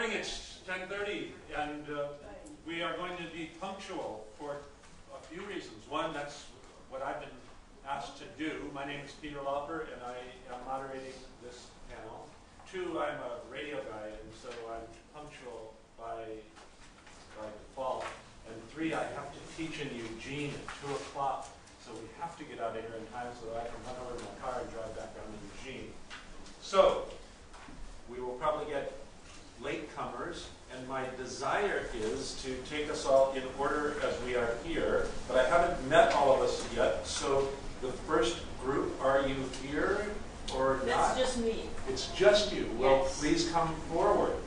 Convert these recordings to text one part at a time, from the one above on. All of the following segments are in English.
morning, it's 10:30, and we are going to be punctual for a few reasons. One, that's what I've been asked to do. My name is Peter Lauder, and I am moderating this panel. Two, I'm a radio guy, and so I'm punctual by default. And three, I have to teach in Eugene at 2 o'clock, so we have to get out of here in time so that I can run over to my car and drive back down to Eugene. So, we will probably get latecomers, and my desire is to take us all in order as we are here, but I haven't met all of us yet, so the first group, are you here or not? That's just me. It's just you. Yes. Well, please come forward.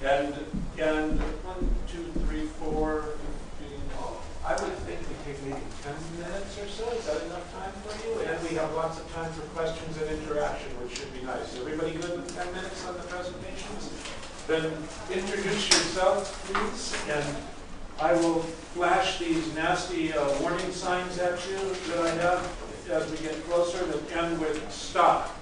And 1, 2, 3, 4, 15, I would think we take maybe 10 minutes or so. Is that enough time for you? And we have lots of time for questions and interaction, which should be nice. Everybody good with 10 minutes on the presentations? Then introduce yourself, please, and I will flash these nasty warning signs at you that I have as we get closer that end with stop.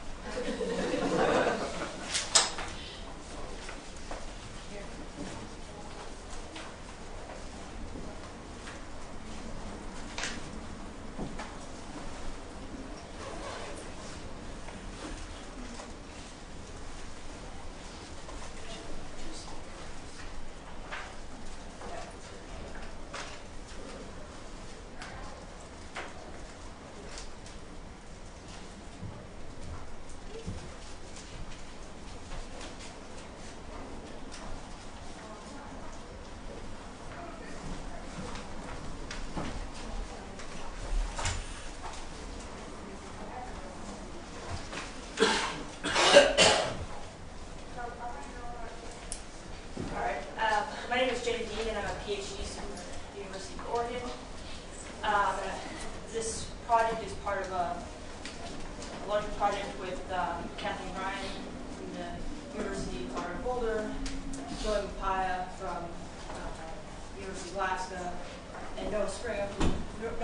Wasko,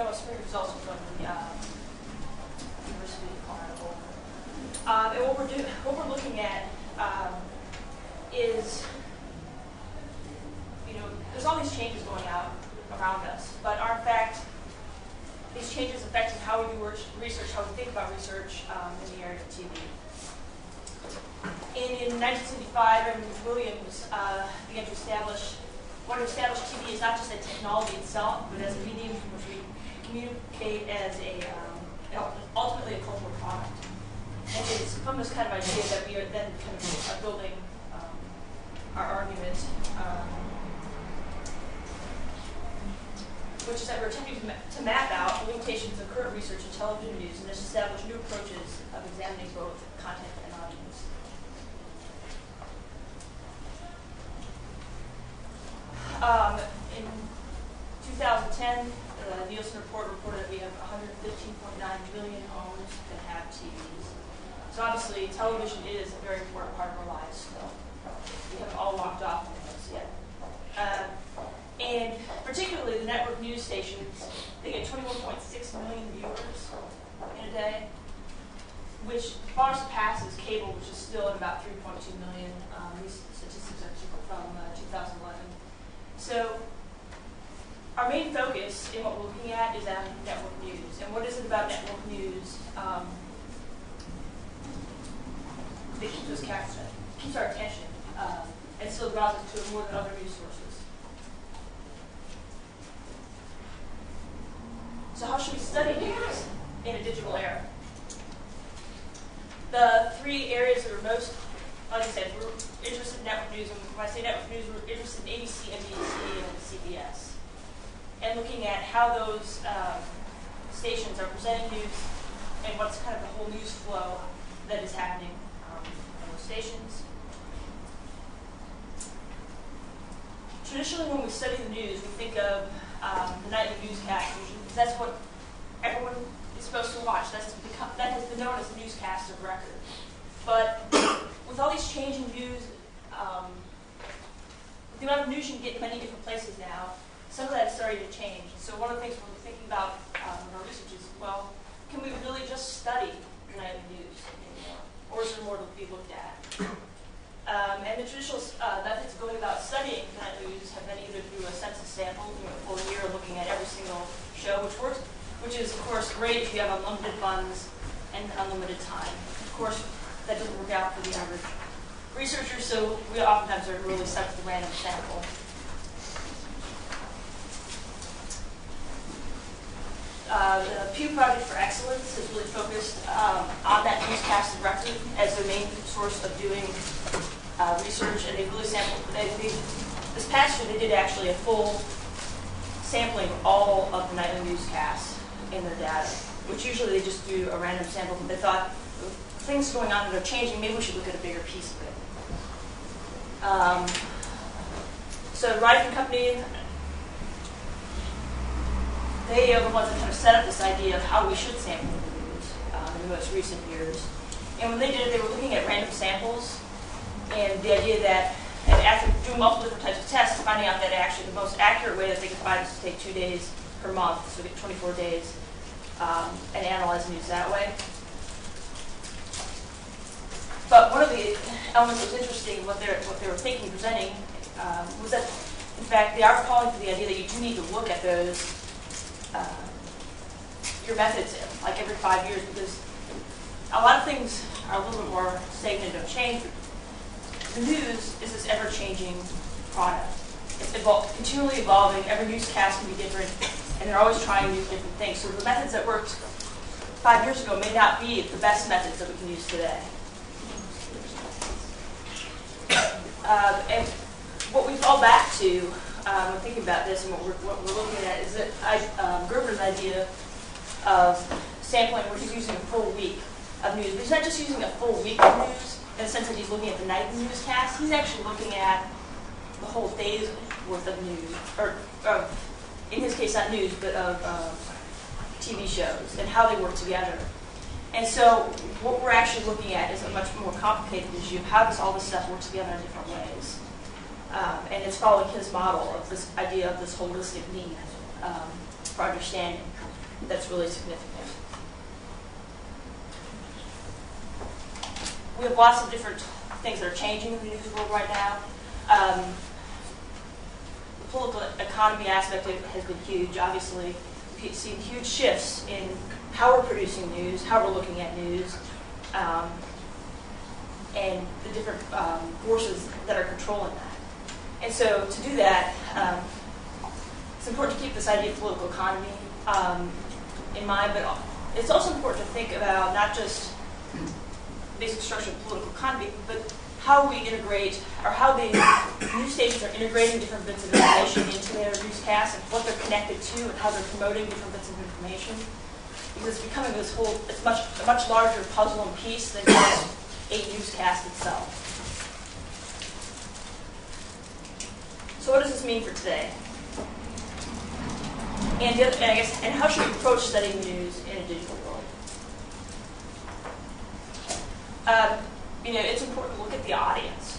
and Spring is also from the University of Boulder. And what we're looking at is, there's all these changes going out around us, but are in fact these changes affecting how we do research, how we think about research in the area of TV. In 1975, Edmund Williams began to establish TV as not just a technology itself, but as a medium from which we communicate as ultimately a cultural product. And it's from this kind of idea that we are then kind of building our argument, which is that we're attempting to map out the limitations of current research in television news and establish new approaches of examining both content and audience. In 2010, the Nielsen report reported that we have 115.9 million homes that have TVs. So obviously, television is a very important part of our lives still. We haven't all walked off of this yet. And particularly the network news stations, they get 21.6 million viewers in a day, which far surpasses cable, which is still at about 3.2 million. These statistics are from 2011. So our main focus in what we're looking at is on network news. And what is it about network news that keeps our attention and still draws us to it more than other news sources? So how should we study news in a digital era? The three areas that are most, like I said, we're interested in network news, and when I say network news, we're interested in ABC, NBC, and CBS, and looking at how those stations are presenting news and what's kind of the whole news flow that is happening on those stations. Traditionally, when we study the news, we think of the nightly newscast, because that's what everyone is supposed to watch. That has been known as the newscast of record. But with all these changing news, the amount of news you can get in many different places now, some of that is starting to change. So one of the things we're thinking about in our research is, well, can we really just study the nightly news anymore? Or is there more to be looked at? And the traditional methods of going about studying nightly news have been either through a census sample, a full year looking at every single show, which is, of course, great if you have unlimited funds and unlimited time. Of course, that doesn't work out for the average researcher, so we oftentimes are really stuck with a random sample. The Pew Project for Excellence is really focused on that newscast of record as their main source of doing research, and they really sampled. This past year, they did actually a full sampling of all of the nightly newscasts in their data, which usually they just do a random sample, but they thought things going on that are changing, maybe we should look at a bigger piece of it. So Rife and Company, they are the ones that kind of set up this idea of how we should sample the news in the most recent years. And when they did it, they were looking at random samples, and the idea that, and after doing multiple different types of tests, finding out that actually the most accurate way that they could find is to take 2 days per month, so we get 24 days, and analyze news that way. But one of the elements that was interesting, what they were thinking, presenting, was that, in fact, they are calling for the idea that you do need to look at those, your methods, like every 5 years, because a lot of things are a little bit more stagnant and don't change. The news is this ever-changing product. It's continually evolving. Every newscast can be different, and they're always trying new different things. So the methods that worked 5 years ago may not be the best methods that we can use today. And what we fall back to when thinking about this and what we're looking at is that Gerber's idea of sampling, where he's using a full week of news. But he's not just using a full week of news in the sense that he's looking at the nightly newscast. He's actually looking at the whole day's worth of news, or in his case, not news, but of TV shows and how they work together. And so what we're actually looking at is a much more complicated issue of how does all this stuff work together in different ways. And it's following his model of this idea of this holistic need for understanding that's really significant. We have lots of different things that are changing in the news world right now. The political economy aspect of it has been huge. Obviously, we've seen huge shifts in how we're producing news, how we're looking at news, and the different forces that are controlling that. And so to do that, it's important to keep this idea of political economy in mind, but it's also important to think about not just the basic structure of political economy, but how we integrate, or how the news stations are integrating different bits of information into their newscasts, and what they're connected to, and how they're promoting different bits of information. Because it's becoming this whole, it's a much larger puzzle and piece than just a newscast itself. So what does this mean for today? And how should we approach studying the news in a digital world? It's important to look at the audience.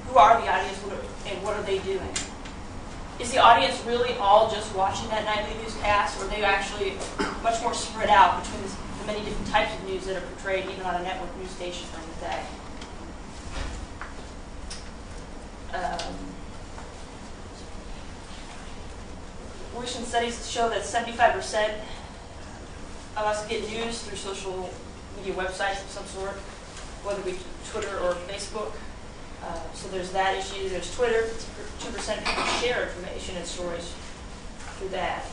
Who are the audience, and what are they doing? Is the audience really all just watching that nightly newscast, or are they actually much more spread out between the many different types of news that are portrayed even on a network news station during the day? Recent studies show that 75% of us get news through social media websites of some sort, whether it be Twitter or Facebook. So there's that issue. There's Twitter. 2% of people share information and stories through that.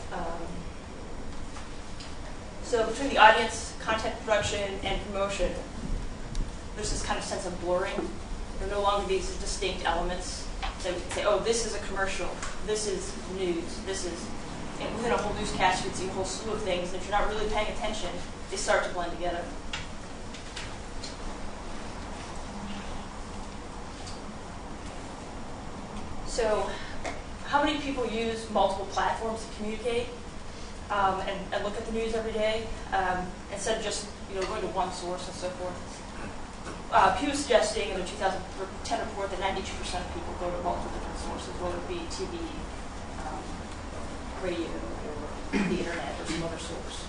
So between the audience, content production, and promotion, there's this kind of sense of blurring. There are no longer these distinct elements that we can say, oh, this is a commercial, this is news, this is, and within a whole newscast, you can see a whole slew of things. And if you're not really paying attention, they start to blend together. So how many people use multiple platforms to communicate and look at the news every day instead of just going to one source and so forth? Pew is suggesting in the 2010 report that 92% of people go to multiple different sources, whether it be TV, radio, or the internet, or some other source.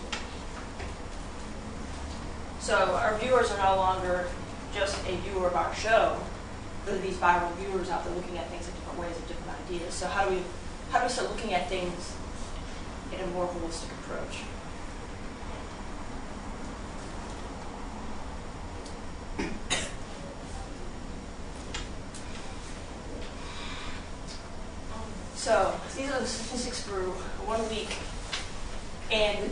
So our viewers are no longer just a viewer of our show. for these viral viewers out there looking at things in different ways and different ideas. So how do we start looking at things in a more holistic approach? So these are the statistics for 1 week, and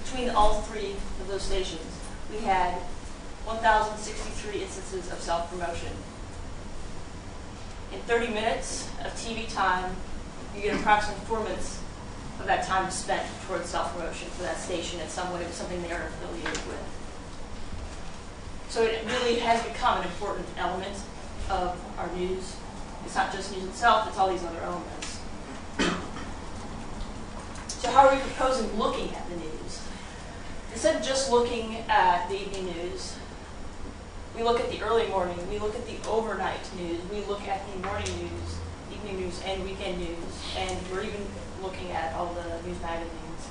between all three of those stations, we had 1,063 instances of self-promotion. In 30 minutes of TV time, you get approximately 4 minutes of that time spent towards self-promotion for that station in some way, something they are affiliated with. So it really has become an important element of our news. It's not just news itself, it's all these other elements. So how are we proposing looking at the news? Instead of just looking at the evening news, we look at the early morning, we look at the overnight news, we look at the morning news, evening news, and weekend news, and we're even looking at all the news magazines.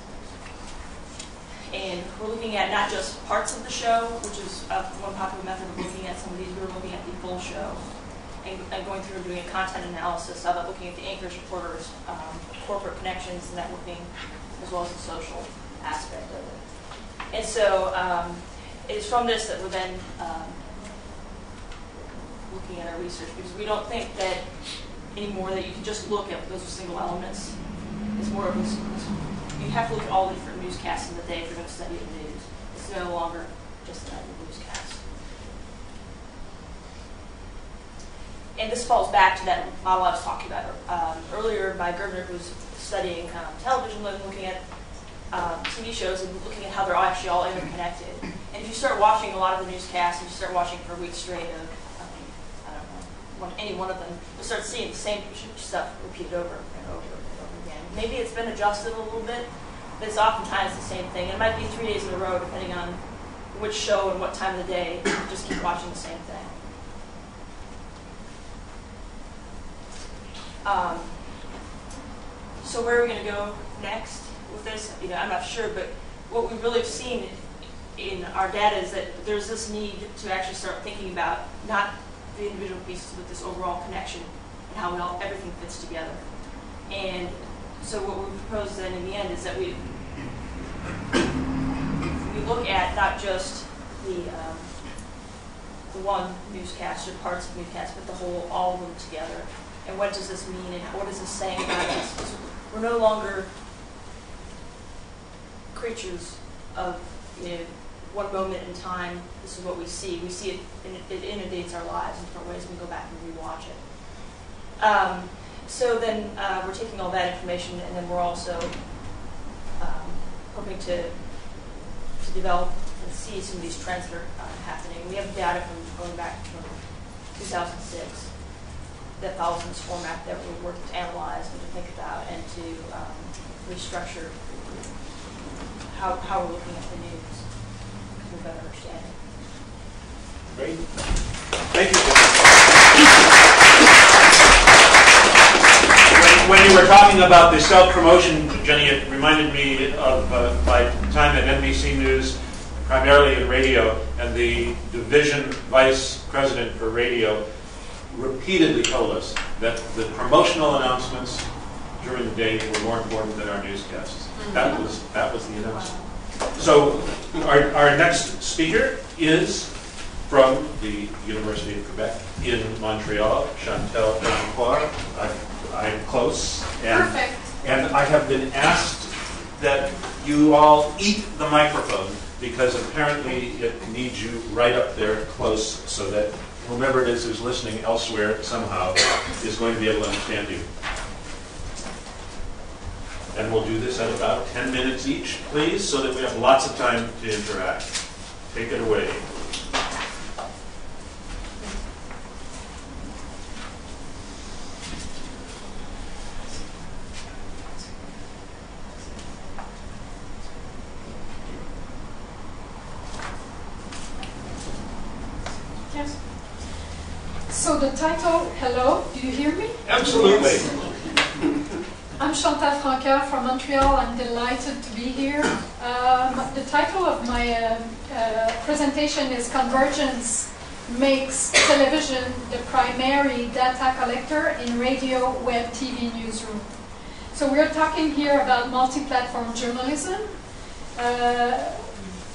And we're looking at not just parts of the show, which is one popular method of looking at some of these, we're looking at the full show. And going through and doing a content analysis of it, looking at the anchors, reporters, corporate connections, networking, as well as the social aspect of it. And so it's from this that we're then looking at our research, because we don't think that anymore that you can just look at those single elements. It's more of this, you have to look at all the different newscasts in the day if you're going to study the news. It's no longer just a newscast. And this falls back to that model I was talking about earlier by Gertner, who's studying television, looking at TV shows and looking at how they're actually all interconnected. And if you start watching a lot of the newscasts, and you start watching for a week straight of, I don't know, any one of them, you'll start seeing the same stuff repeated over and over and over again. Maybe it's been adjusted a little bit, but it's oftentimes the same thing. It might be 3 days in a row, depending on which show and what time of the day. You just keep watching the same thing. So where are we going to go next with this? I'm not sure, but what we've really seen in our data is that there's this need to actually start thinking about not the individual pieces, but this overall connection and how everything fits together. And so what we propose then in the end is that we look at not just the one newscast or parts of newscast, but the whole, all of them together. And what does this mean, and what is this saying about us? We're no longer creatures of one moment in time. This is what we see. We see it, and it inundates our lives in different ways, and we go back and rewatch it. So then we're taking all that information, and then we're also hoping to develop and see some of these trends that are happening. We have data from going back from 2006 that follows in this format that we work to analyze and to think about and to restructure how we're looking at the news to better understand it. Great. Thank you. When you were talking about the self-promotion, Jenny, it reminded me of my time at NBC News, primarily in radio, and the division vice president for radio repeatedly told us that the promotional announcements during the day were more important than our newscasts. That was the announcement. So our next speaker is from the University of Quebec in Montreal, Chantal Francoeur. I'm close. Perfect. And I have been asked that you all eat the microphone because apparently it needs you right up there close so that whomever it is who's listening elsewhere somehow is going to be able to understand you. And we'll do this at about 10 minutes each, please, so that we have lots of time to interact. Take it away. Yes. So the title, hello, do you hear me? Absolutely. Yes. I'm Chantal Francoeur from Montreal. I'm delighted to be here. The title of my presentation is Convergence, makes television the primary data collector in radio, web, TV newsroom. So we're talking here about multi-platform journalism,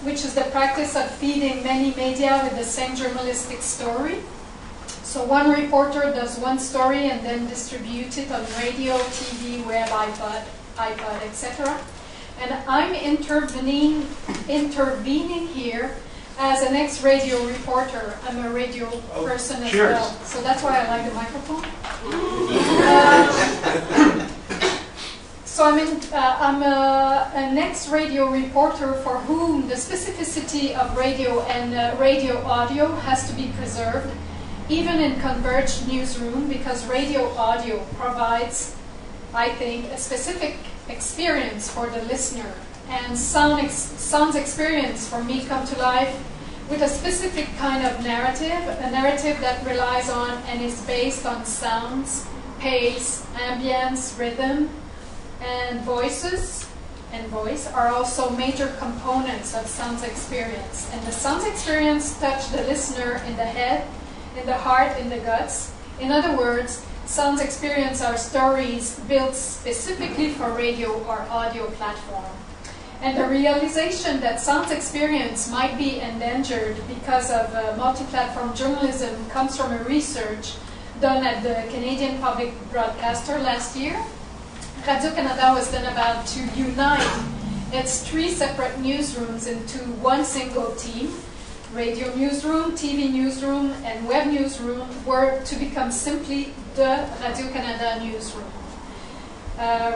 which is the practice of feeding many media with the same journalistic story. So one reporter does one story and then distributes it on radio, TV, web, iPod, etc. And I'm intervening here as an ex-radio reporter. I'm a radio person as well. So that's why I like the microphone. So I'm an ex-radio reporter for whom the specificity of radio and radio audio has to be preserved, even in converged newsroom, because radio audio provides, I think, a specific experience for the listener, and sound experience for me come to life with a specific kind of narrative, a narrative that relies on and is based on sounds, pace, ambience, rhythm, and voices and voice are also major components of sound experience. And the sound experience touch the listener in the head, in the heart, in the guts. In other words, sound experience are stories built specifically for radio or audio platform. And the realization that sound experience might be endangered because of multi-platform journalism comes from a research done at the Canadian Public Broadcaster last year. Radio-Canada was done about to unite its 3 separate newsrooms into one single team. Radio newsroom, TV newsroom, and web newsroom were to become simply the Radio-Canada newsroom.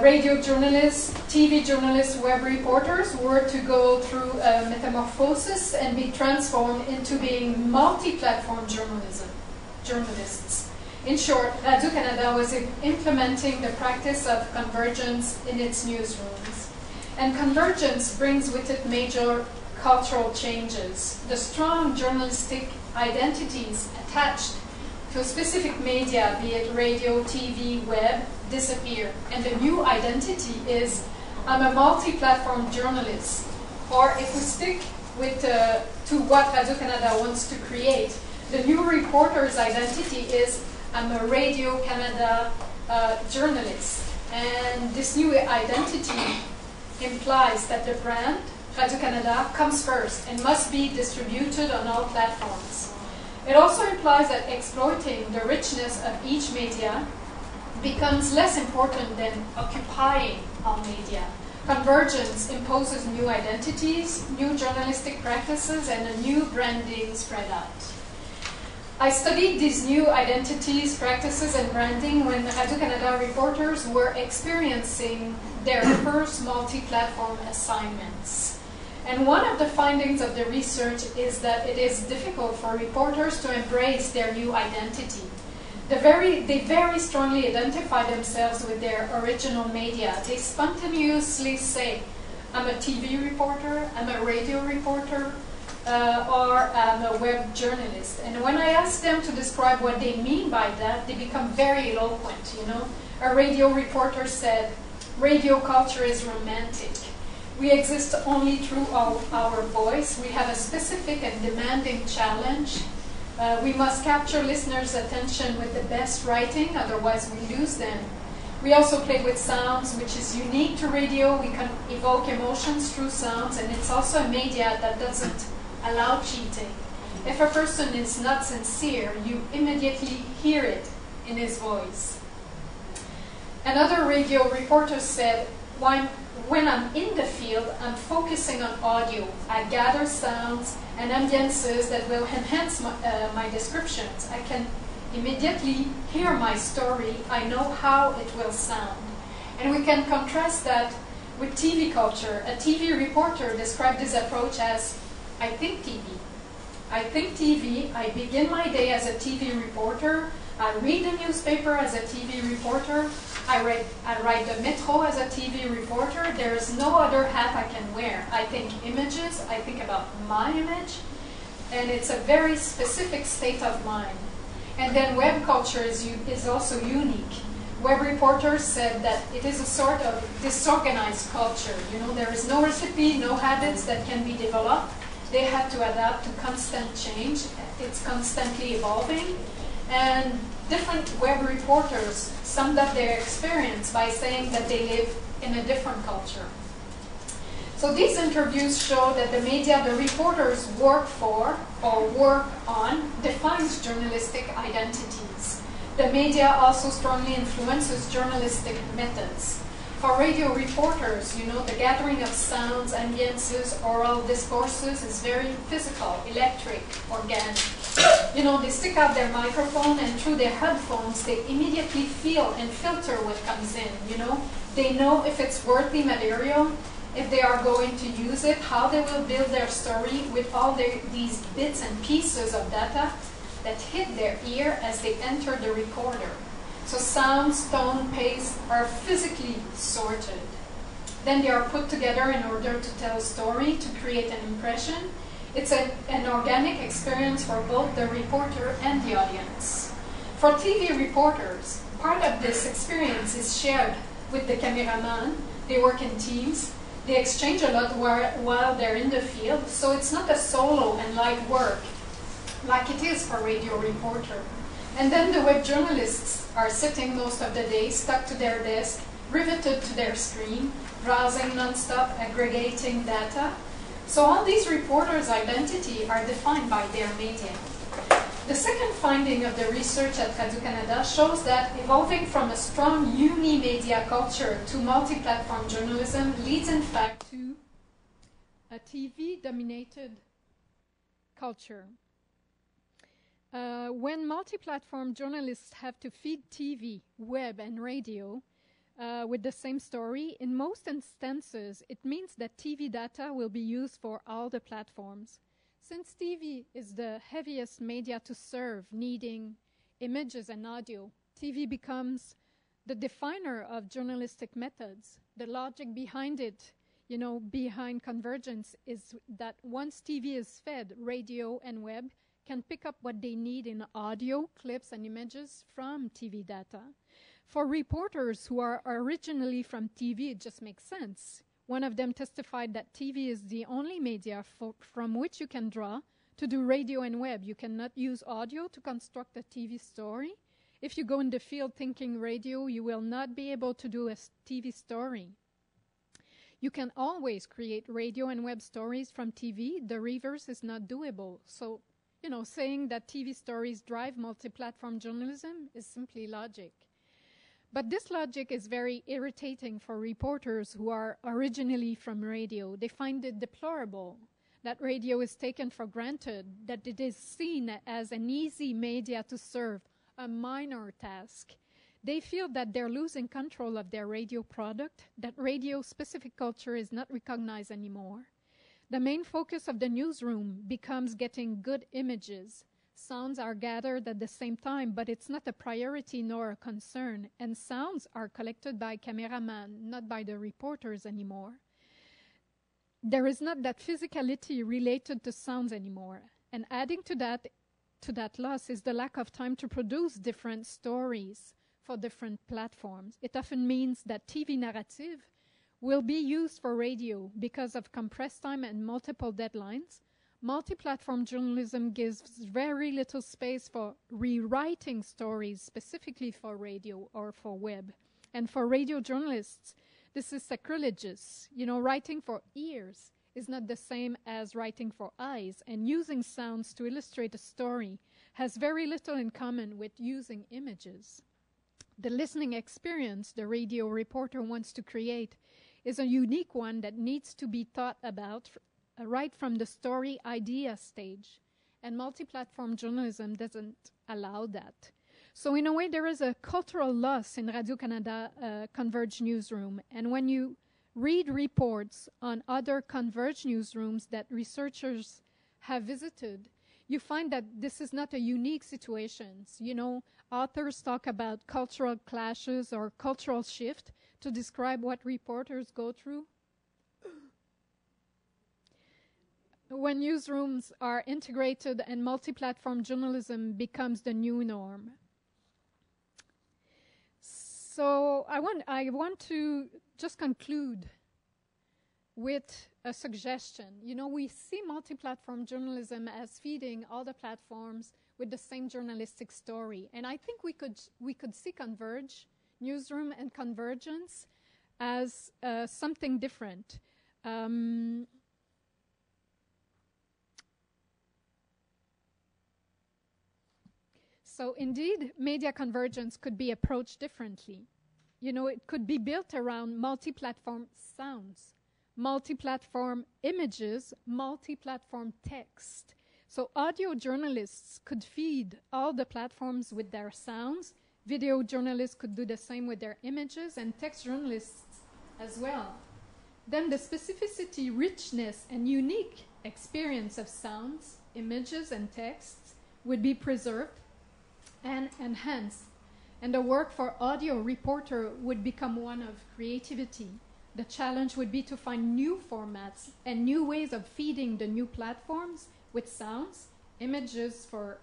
Radio journalists, TV journalists, web reporters were to go through a metamorphosis and be transformed into being multi-platform journalists. In short, Radio-Canada was implementing the practice of convergence in its newsrooms. And convergence brings with it major cultural changes. The strong journalistic identities attached to a specific media, be it radio, TV, web, disappear. And the new identity is, I'm a multi-platform journalist. Or if we stick with to what Radio-Canada wants to create, the new reporter's identity is, I'm a Radio-Canada journalist. And this new identity implies that the brand, Radio-Canada, comes first and must be distributed on all platforms. It also implies that exploiting the richness of each media becomes less important than occupying all media. Convergence imposes new identities, new journalistic practices, and a new branding spread out. I studied these new identities, practices, and branding when Radio-Canada reporters were experiencing their first multi-platform assignments. And one of the findings of the research is that it is difficult for reporters to embrace their new identity. They very strongly identify themselves with their original media. They spontaneously say, I'm a TV reporter, I'm a radio reporter, or I'm a web journalist. And when I ask them to describe what they mean by that, they become very eloquent, you know. A radio reporter said, radio culture is romantic. We exist only through our voice. We have a specific and demanding challenge. We must capture listeners' attention with the best writing, otherwise we lose them. We also play with sounds, which is unique to radio. We can evoke emotions through sounds, and it's also a media that doesn't allow cheating. If a person is not sincere, you immediately hear it in his voice. Another radio reporter said, when I'm in the field, I'm focusing on audio. I gather sounds and ambiances that will enhance my descriptions. I can immediately hear my story. I know how it will sound. And we can contrast that with TV culture. A TV reporter described this approach as, I think TV. I think TV. I begin my day as a TV reporter. I read the newspaper as a TV reporter. I ride the metro as a TV reporter. There is no other hat I can wear. I think images. I think about my image. And it's a very specific state of mind. And then web culture is also unique. Web reporters said that it is a sort of disorganized culture. You know, there is no recipe, no habits that can be developed. They have to adapt to constant change it's constantly evolving. And different web reporters summed up their experience by saying that they live in a different culture. So these interviews show that the media the reporters work for or work on defines journalistic identities. The media also strongly influences journalistic methods. For radio reporters, you know, the gathering of sounds, ambiences, oral discourses is very physical, electric, organic. You know, they stick out their microphone and through their headphones, they immediately feel and filter what comes in, you know. They know if it's worthy material, if they are going to use it, how they will build their story with all these bits and pieces of data that hit their ear as they enter the recorder. So sounds, tone, pace are physically sorted. Then they are put together in order to tell a story, to create an impression. It's an organic experience for both the reporter and the audience. For TV reporters, part of this experience is shared with the cameraman. They work in teams. They exchange a lot while they're in the field, so it's not a solo and light work like it is for radio reporter. And then the web journalists are sitting most of the day, stuck to their desk, riveted to their screen, browsing nonstop, aggregating data. So all these reporters' identity are defined by their media. The second finding of the research at Radio-Canada shows that evolving from a strong unimedia culture to multi-platform journalism leads in fact to a TV-dominated culture. When multi-platform journalists have to feed TV, web, and radio with the same story, in most instances, it means that TV data will be used for all the platforms. Since TV is the heaviest media to serve, needing images and audio, TV becomes the definer of journalistic methods. The logic behind it, you know, behind Convergence is that once TV is fed, radio and web can pick up what they need in audio, clips, and images from TV data. For reporters who are originally from TV, it just makes sense. One of them testified that TV is the only media from which you can draw to do radio and web. You cannot use audio to construct a TV story. If you go in the field thinking radio, you will not be able to do a TV story. You can always create radio and web stories from TV. The reverse is not doable. So, you know, saying that TV stories drive multi-platform journalism is simply logic. But this logic is very irritating for reporters who are originally from radio. They find it deplorable that radio is taken for granted, that it is seen as an easy media to serve, a minor task. They feel that they're losing control of their radio product, that radio-specific culture is not recognized anymore. The main focus of the newsroom becomes getting good images. Sounds are gathered at the same time, but it's not a priority nor a concern, and sounds are collected by cameraman, not by the reporters anymore. There is not that physicality related to sounds anymore, and adding to that loss is the lack of time to produce different stories for different platforms. It often means that TV narrative will be used for radio because of compressed time and multiple deadlines. Multi-platform journalism gives very little space for rewriting stories specifically for radio or for web. And for radio journalists, this is sacrilegious. You know, writing for ears is not the same as writing for eyes, and using sounds to illustrate a story has very little in common with using images. The listening experience the radio reporter wants to create is a unique one that needs to be thought about right from the story idea stage, and multi-platform journalism doesn't allow that. So in a way, there is a cultural loss in Radio-Canada Converge newsroom, and when you read reports on other Converge newsrooms that researchers have visited, you find that this is not a unique situation. You know, authors talk about cultural clashes or cultural shift to describe what reporters go through. When newsrooms are integrated and multi-platform journalism becomes the new norm. So I want to just conclude with a suggestion. You know, we see multi-platform journalism as feeding all the platforms with the same journalistic story. And I think we could see Newsroom and Convergence as something different. So indeed, media convergence could be approached differently. You know, it could be built around multi-platform sounds, multi-platform images, multi-platform text. So audio journalists could feed all the platforms with their sounds. Video journalists could do the same with their images, and text journalists as well. Then the specificity, richness, and unique experience of sounds, images, and texts would be preserved and enhanced. And the work for audio reporter would become one of creativity. The challenge would be to find new formats and new ways of feeding the new platforms with sounds, images for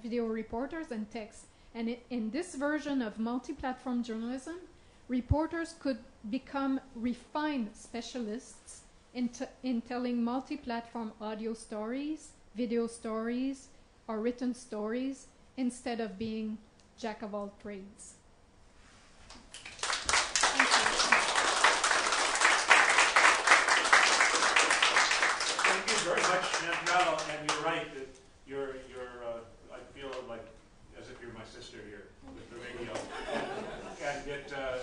video reporters, and text. And in this version of multi-platform journalism, reporters could become refined specialists in telling multi-platform audio stories, video stories, or written stories, instead of being jack of all trades. Thank you very much, Chantal. And you're right that you're I feel like as if you're my sister here with the radio, and it's a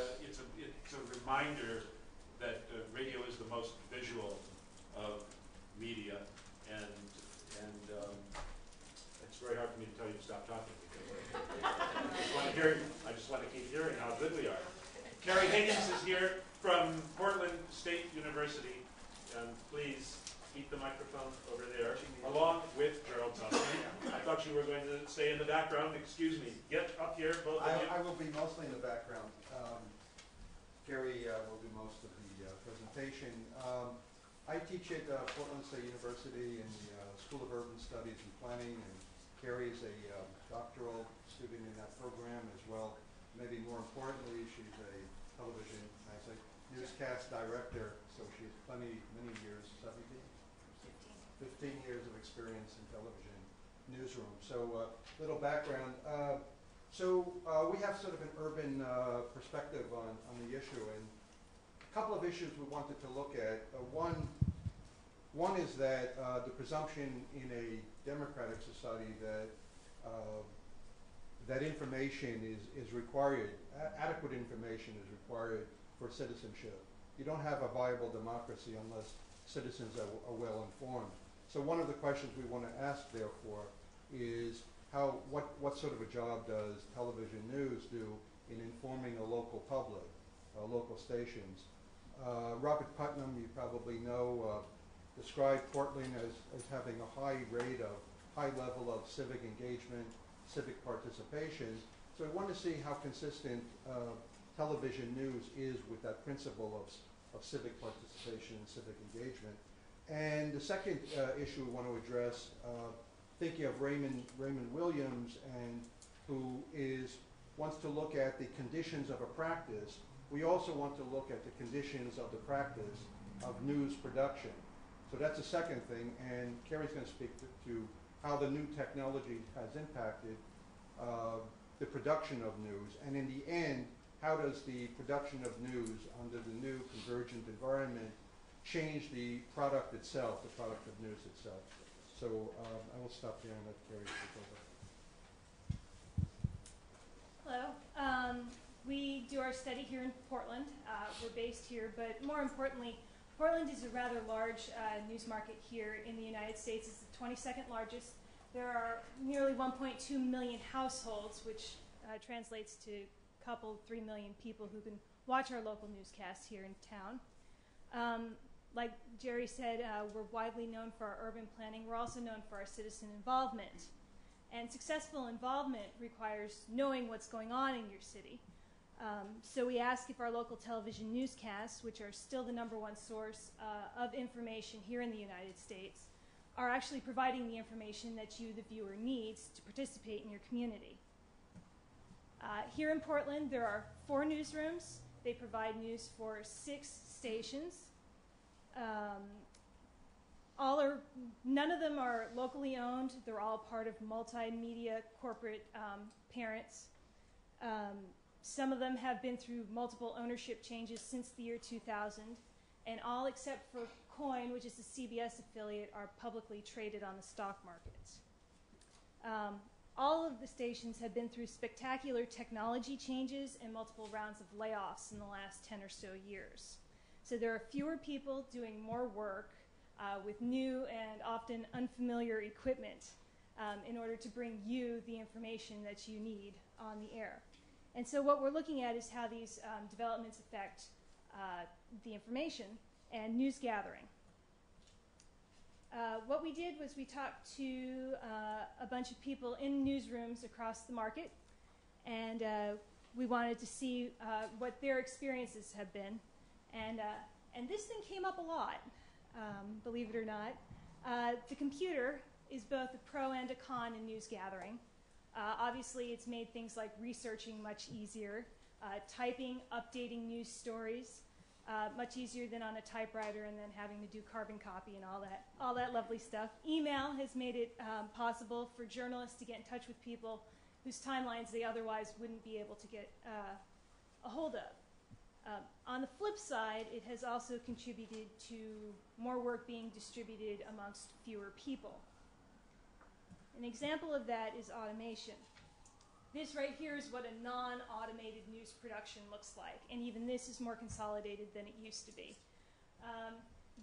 reminder that radio is the most visual of media, and it's very hard for me to tell you to stop talking because I just want to keep hearing how good we are. Carey Higgins is here from Portland State University, and please keep the microphone over there, along with Gerald Sussman. I thought you were going to stay in the background. Excuse me. Get up here, both of you. I will be mostly in the background. Carey will do most of the presentation. I teach at Portland State University in the School of Urban Studies and Planning, and Carey is a doctoral student in that program as well. Maybe more importantly, she's a television, newscast director, so she has many years, 15 years of experience in television newsroom. So little background. We have sort of an urban perspective on the issue, and a couple of issues we wanted to look at. One is that the presumption in a democratic society that information is required, adequate information is required for citizenship. You don't have a viable democracy unless citizens are well informed. So one of the questions we want to ask, therefore, is what sort of a job does television news do in informing a local public, local stations? Robert Putnam, you probably know, described Portland as having a high level of civic engagement, civic participation. So I want to see how consistent television news is with that principle of civic participation and civic engagement. And the second issue we want to address, thinking of Raymond Williams, and who wants to look at the conditions of a practice. We also want to look at the conditions of the practice of news production. So that's the second thing, and Carey's going to speak to how the new technology has impacted the production of news, and in the end, how does the production of news under the new convergent environment change the product itself, the product of news itself. So I will stop there and let Carey take over. Hello. We do our study here in Portland. We're based here, but more importantly, Portland is a rather large news market here in the United States. It's the 22nd largest. There are nearly 1.2 million households, which translates to a couple, 3 million people who can watch our local newscasts here in town. Like Jerry said, we're widely known for our urban planning. We're also known for our citizen involvement. And successful involvement requires knowing what's going on in your city. So we ask if our local television newscasts, which are still the #1 source of information here in the United States, are actually providing the information that you, the viewer, needs to participate in your community. Here in Portland, there are 4 newsrooms. They provide news for 6 stations. None of them are locally owned. They're all part of multimedia corporate parents. Some of them have been through multiple ownership changes since the year 2000, and all except for Coin, which is the CBS affiliate, are publicly traded on the stock market. All of the stations have been through spectacular technology changes and multiple rounds of layoffs in the last 10 or so years. So there are fewer people doing more work with new and often unfamiliar equipment in order to bring you the information that you need on the air. And so what we're looking at is how these developments affect the information and news gathering. What we did was we talked to a bunch of people in newsrooms across the market, and we wanted to see what their experiences have been. And this thing came up a lot, believe it or not. The computer is both a pro and a con in news gathering. Obviously, it's made things like researching much easier, typing, updating news stories, much easier than on a typewriter and then having to do carbon copy and all that lovely stuff. Email has made it possible for journalists to get in touch with people whose timelines they otherwise wouldn't be able to get a hold of. On the flip side, it has also contributed to more work being distributed amongst fewer people. An example of that is automation. This right here is what a non-automated news production looks like, and even this is more consolidated than it used to be.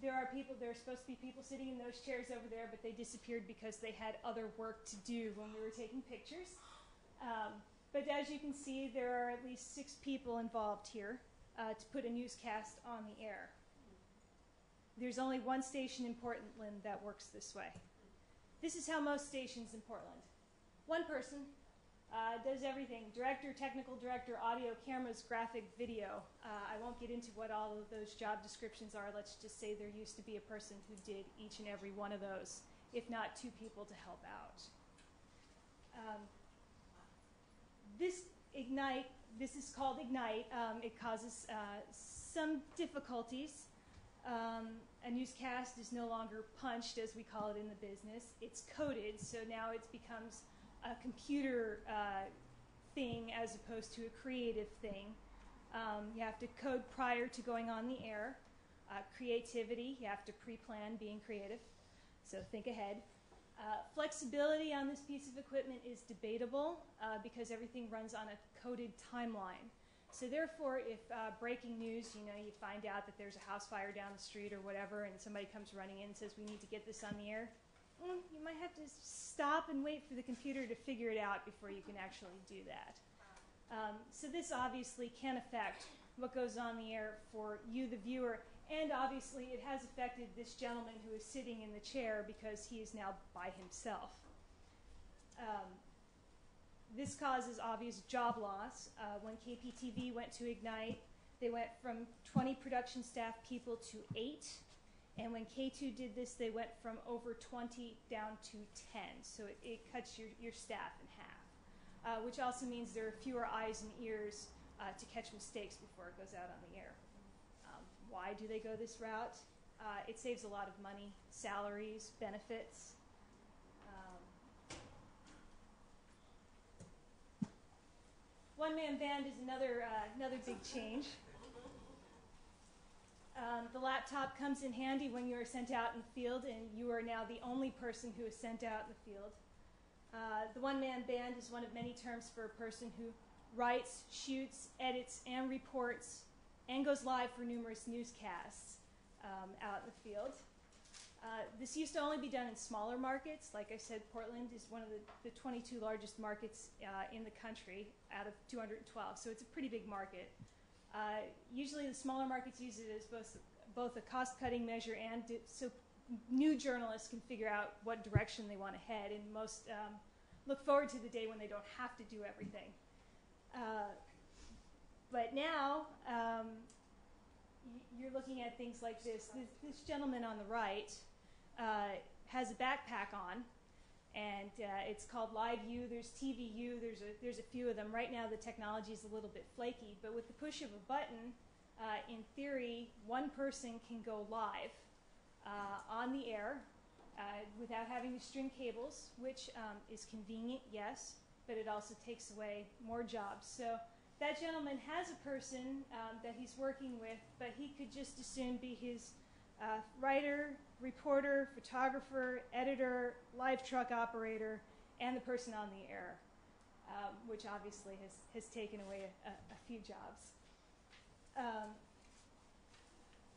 There are supposed to be people sitting in those chairs over there, but they disappeared because they had other work to do when we were taking pictures. But as you can see, there are at least 6 people involved here to put a newscast on the air. There's only one station in Portland that works this way. This is how most stations in Portland. One person does everything: director, technical director, audio, cameras, graphic, video. I won't get into what all of those job descriptions are. Let's just say there used to be a person who did each and every one of those, if not 2 people to help out. This is called Ignite. It causes some difficulties. A newscast is no longer punched, as we call it in the business. It's coded, so now it becomes a computer thing as opposed to a creative thing. You have to code prior to going on the air. Creativity, you have to pre-plan being creative, so think ahead. Flexibility on this piece of equipment is debatable because everything runs on a coded timeline. So therefore, if breaking news, you find out that there's a house fire down the street or whatever, and somebody comes running in and says, we need to get this on the air, you might have to stop and wait for the computer to figure it out before you can actually do that. So this obviously can affect what goes on the air for you, the viewer, and obviously it has affected this gentleman who is sitting in the chair because he is now by himself. This causes obvious job loss. When KPTV went to Ignite, they went from 20 production staff people to 8. And when K2 did this, they went from over 20 down to 10. So it cuts your staff in half, which also means there are fewer eyes and ears to catch mistakes before it goes out on the air. Why do they go this route? It saves a lot of money, salaries, benefits. One-man band is another big change. The laptop comes in handy when you are sent out in the field, and you are now the only person who is sent out in the field. The one-man band is one of many terms for a person who writes, shoots, edits, and reports, and goes live for numerous newscasts out in the field. This used to only be done in smaller markets. Like I said, Portland is one of the 22 largest markets in the country out of 212, so it's a pretty big market. Usually the smaller markets use it as both a cost-cutting measure and so new journalists can figure out what direction they want to head, and most look forward to the day when they don't have to do everything. But now you're looking at things like this. This gentleman on the right has a backpack on, and it's called Live U. There's TV U. There's a few of them. Right now the technology is a little bit flaky, but with the push of a button, in theory, one person can go live on the air without having to string cables, which is convenient, yes, but it also takes away more jobs. So that gentleman has a person that he's working with, but he could just as soon be his writer, reporter, photographer, editor, live truck operator, and the person on the air, which obviously has taken away a few jobs.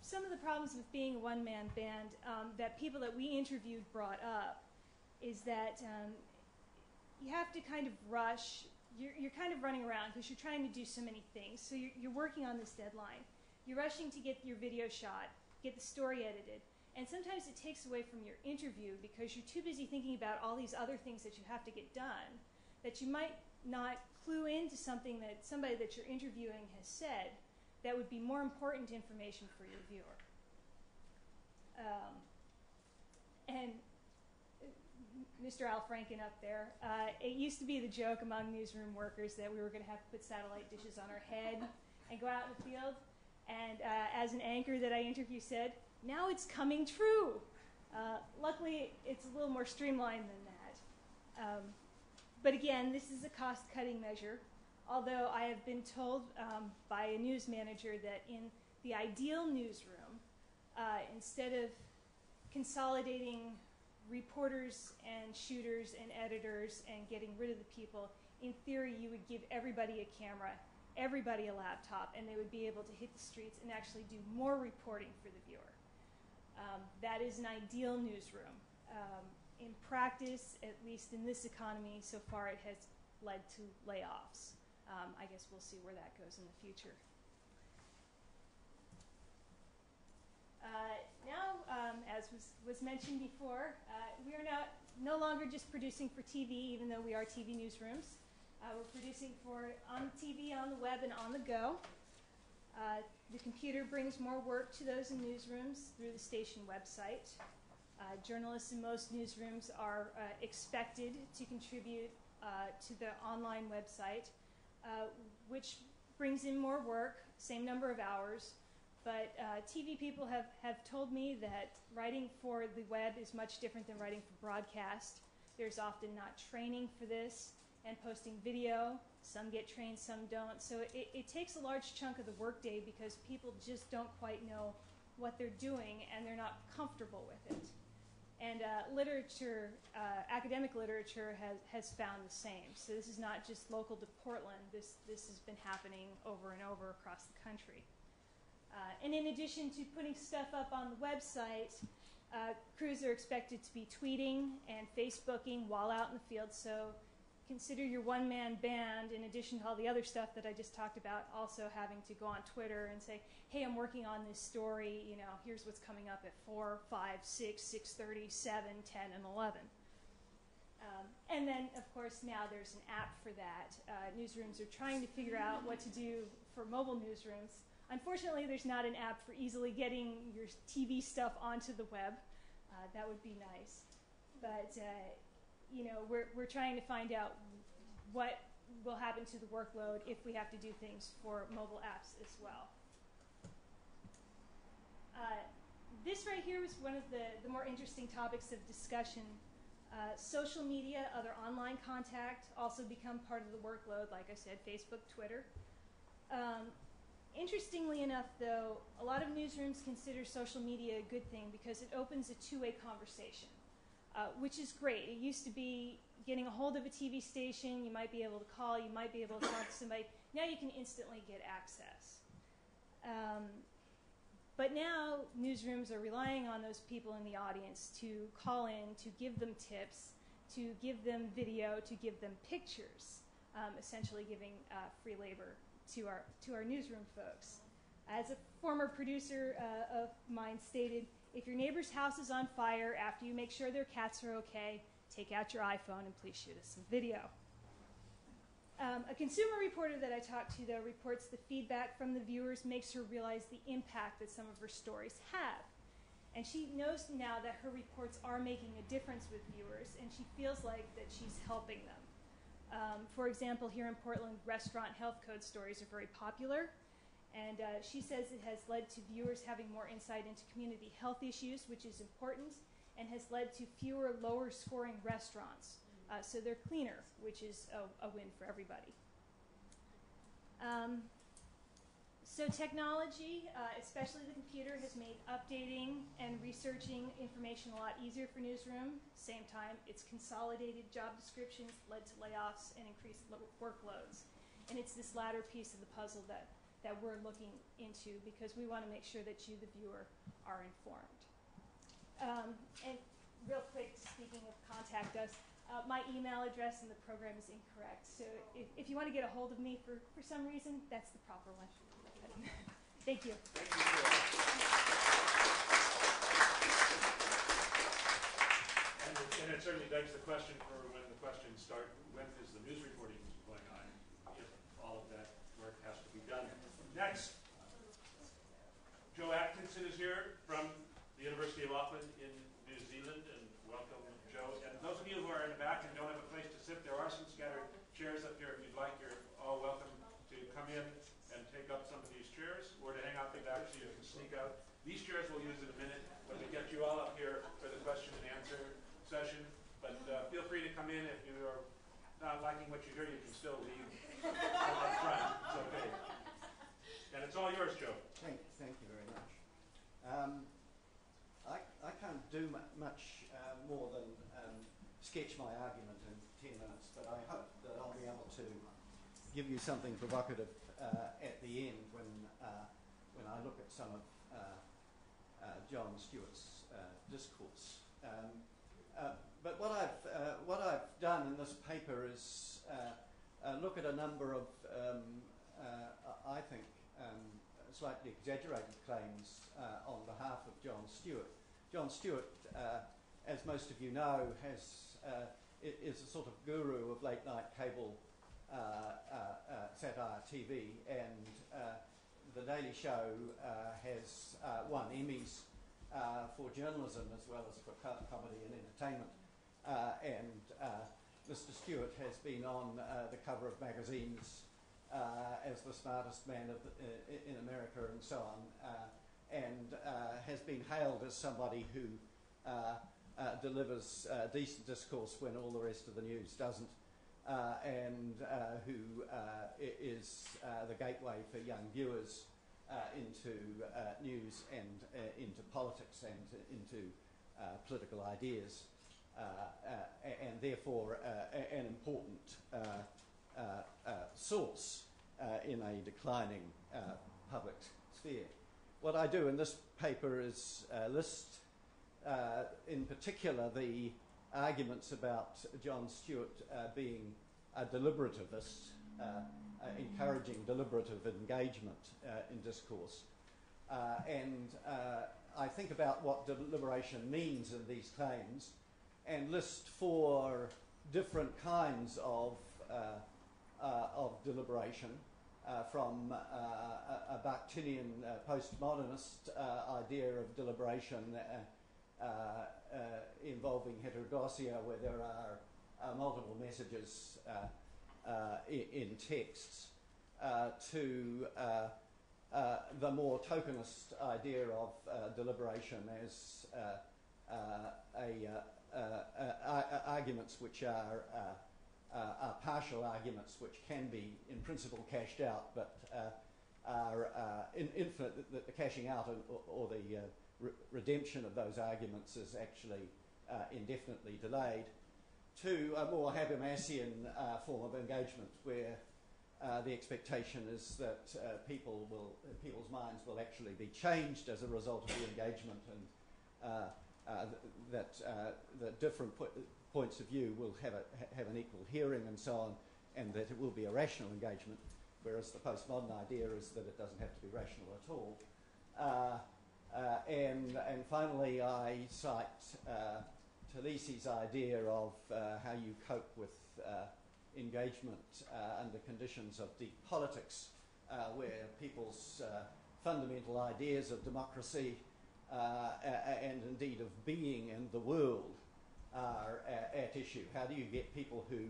Some of the problems with being a one-man band that people that we interviewed brought up is that you have to kind of rush. You're kind of running around because you're trying to do so many things. So you're working on this deadline. You're rushing to get your video shot, get the story edited. And sometimes it takes away from your interview because you're too busy thinking about all these other things that you have to get done that you might not clue into something that somebody that you're interviewing has said that would be more important information for your viewer. And Mr. Al Franken up there, it used to be the joke among newsroom workers that we were going to have to put satellite dishes on our head and go out in the field. And as an anchor that I interviewed said, now it's coming true. Luckily, it's a little more streamlined than that. But again, this is a cost-cutting measure, although I have been told by a news manager that in the ideal newsroom, instead of consolidating reporters and shooters and editors and getting rid of the people, in theory, you would give everybody a camera, everybody a laptop, and they would be able to hit the streets and actually do more reporting for the viewer. That is an ideal newsroom. In practice, at least in this economy, so far it has led to layoffs. I guess we'll see where that goes in the future. Now, as was mentioned before, we are no longer just producing for TV, even though we are TV newsrooms. We're producing for on TV, on the web, and on the go. The computer brings more work to those in newsrooms through the station website. Journalists in most newsrooms are expected to contribute to the online website, which brings in more work, same number of hours. But TV people have told me that writing for the web is much different than writing for broadcast. There's often not training for this, and posting video. Some get trained, some don't. So it takes a large chunk of the workday because people just don't quite know what they're doing and they're not comfortable with it. And literature, academic literature has found the same. So this is not just local to Portland. This has been happening over and over across the country. And in addition to putting stuff up on the website, crews are expected to be tweeting and Facebooking while out in the field. So consider your one-man band, in addition to all the other stuff that I just talked about, also having to go on Twitter and say, hey, I'm working on this story, you know, here's what's coming up at 4, 5, 6, 6:30, 7, 10, and 11. And then, of course, now there's an app for that. Newsrooms are trying to figure out what to do for mobile newsrooms. Unfortunately, there's not an app for easily getting your TV stuff onto the web. That would be nice. But you know, we're trying to find out what will happen to the workload if we have to do things for mobile apps as well. This right here was one of the more interesting topics of discussion. Social media, other online contact also become part of the workload, like I said, Facebook, Twitter. Interestingly enough, though, a lot of newsrooms consider social media a good thing because it opens a two-way conversation. Which is great. It used to be getting a hold of a TV station, you might be able to call, you might be able to talk to somebody. Now you can instantly get access. But now newsrooms are relying on those people in the audience to call in, to give them tips, to give them video, to give them pictures, essentially giving free labor to our newsroom folks. As a former producer of mine stated, if your neighbor's house is on fire, after you make sure their cats are okay, take out your iPhone and please shoot us some video. A consumer reporter that I talked to, though, reports the feedback from the viewers makes her realize the impact that some of her stories have. And she knows now that her reports are making a difference with viewers, and she feels like that she's helping them. For example, here in Portland, restaurant health code stories are very popular. And she says it has led to viewers having more insight into community health issues, which is important, and has led to fewer lower scoring restaurants. So they're cleaner, which is a win for everybody. So technology, especially the computer, has made updating and researching information a lot easier for Newsroom. Same time, it's consolidated job descriptions, led to layoffs and increased workloads. And it's this latter piece of the puzzle that we're looking into, because we want to make sure that you, the viewer, are informed. And real quick, speaking of contact us, my email address in the program is incorrect. So if you want to get a hold of me for some reason, that's the proper one. Thank you. Thank you, Gerald. And it certainly begs the question for when the questions start, when is the news reporting going on, if all of that work has to be done. Next, Joe Atkinson is here from the University of Auckland in New Zealand, and welcome, Joe. And those of you who are in the back and don't have a place to sit, there are some scattered chairs up here. If you'd like, you're all welcome to come in and take up some of these chairs, or to hang out the back so you can sneak out. These chairs we'll use in a minute when we get you all up here for the question and answer session. But feel free to come in. If you are not liking what you hear, you can still leave up front. It's okay. And it's all yours, Joe. Thank you very much. I can't do much more than sketch my argument in 10 minutes, but I hope that I'll be able to give you something provocative at the end when I look at some of John Stewart's discourse. But what I've done in this paper is look at a number of, I think, slightly exaggerated claims on behalf of John Stewart. John Stewart, as most of you know, is a sort of guru of late-night cable satire TV, and The Daily Show has won Emmys for journalism as well as for comedy and entertainment. And Mr. Stewart has been on the cover of magazines as the smartest man in America and so on, and has been hailed as somebody who delivers decent discourse when all the rest of the news doesn't, and who is the gateway for young viewers into news and into politics and into political ideas, and therefore an important source in a declining public sphere. What I do in this paper is list in particular the arguments about John Stewart being a deliberativist, encouraging deliberative engagement in discourse. And I think about what deliberation means in these claims and list 4 different kinds of deliberation, from a Bakhtinian postmodernist idea of deliberation involving heteroglossia, where there are multiple messages in texts, to the more tokenist idea of deliberation as arguments which are partial arguments which can be in principle cashed out, but are infinite. The cashing out or the redemption of those arguments is actually indefinitely delayed, to a more Habermasian form of engagement, where the expectation is that people's minds will actually be changed as a result of the engagement, and that different points of view will have an equal hearing and so on, and that it will be a rational engagement, whereas the postmodern idea is that it doesn't have to be rational at all. And finally, I cite Talisi's idea of how you cope with engagement under conditions of deep politics, where people's fundamental ideas of democracy and indeed of being and the world are at issue. How do you get people who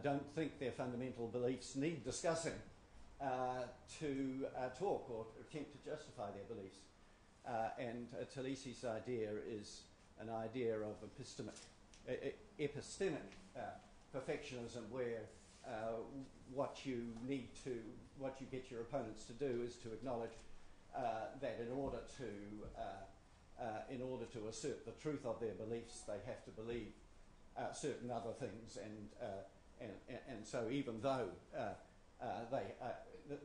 don't think their fundamental beliefs need discussing to talk or attempt to justify their beliefs. And Talisi's idea is an idea of epistemic perfectionism, where what you get your opponents to do is to acknowledge that in order to assert the truth of their beliefs, they have to believe certain other things, and so even though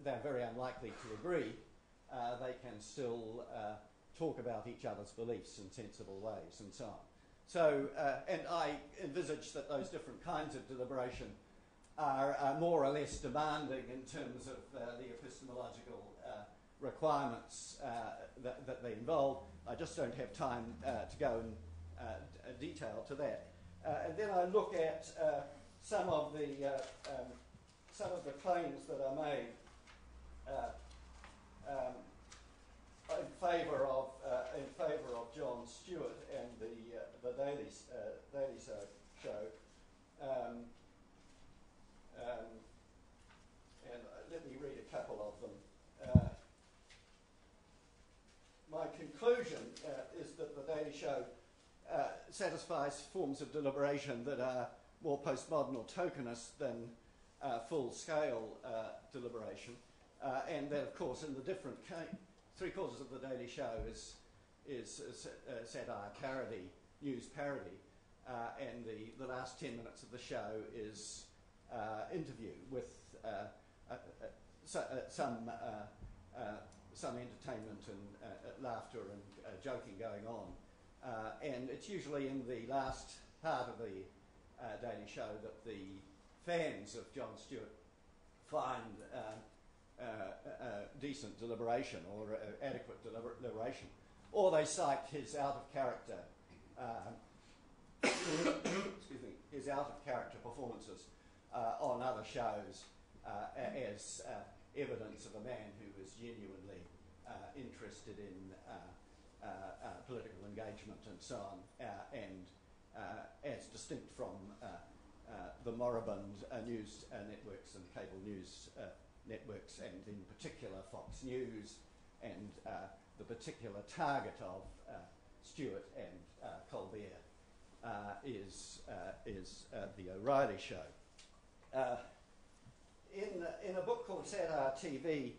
they're very unlikely to agree, they can still talk about each other's beliefs in sensible ways, and so on. So, and I envisage that those different kinds of deliberation are more or less demanding in terms of the epistemological requirements that they involve. I just don't have time to go in detail to that. And then I look at some of the claims that are made in favour of John Stewart and the Daily Show. And let me read a couple of them. My conclusion is that the Daily Show satisfies forms of deliberation that are more postmodern or tokenist than full-scale deliberation, and that, of course, in the different three-quarters of the Daily Show is satire, parody, news parody, and the last 10 minutes of the show is interview with some entertainment and laughter and joking going on. And it's usually in the last part of the Daily Show that the fans of John Stewart find decent deliberation or adequate deliberation, or they cite his out-of-character excuse me, his out-of-character performances on other shows as evidence of a man who is genuinely interested in political engagement and so on, and as distinct from the moribund news networks and cable news networks, and in particular Fox News, and the particular target of Stewart and Colbert is the O'Reilly Show. In a book called Satire TV,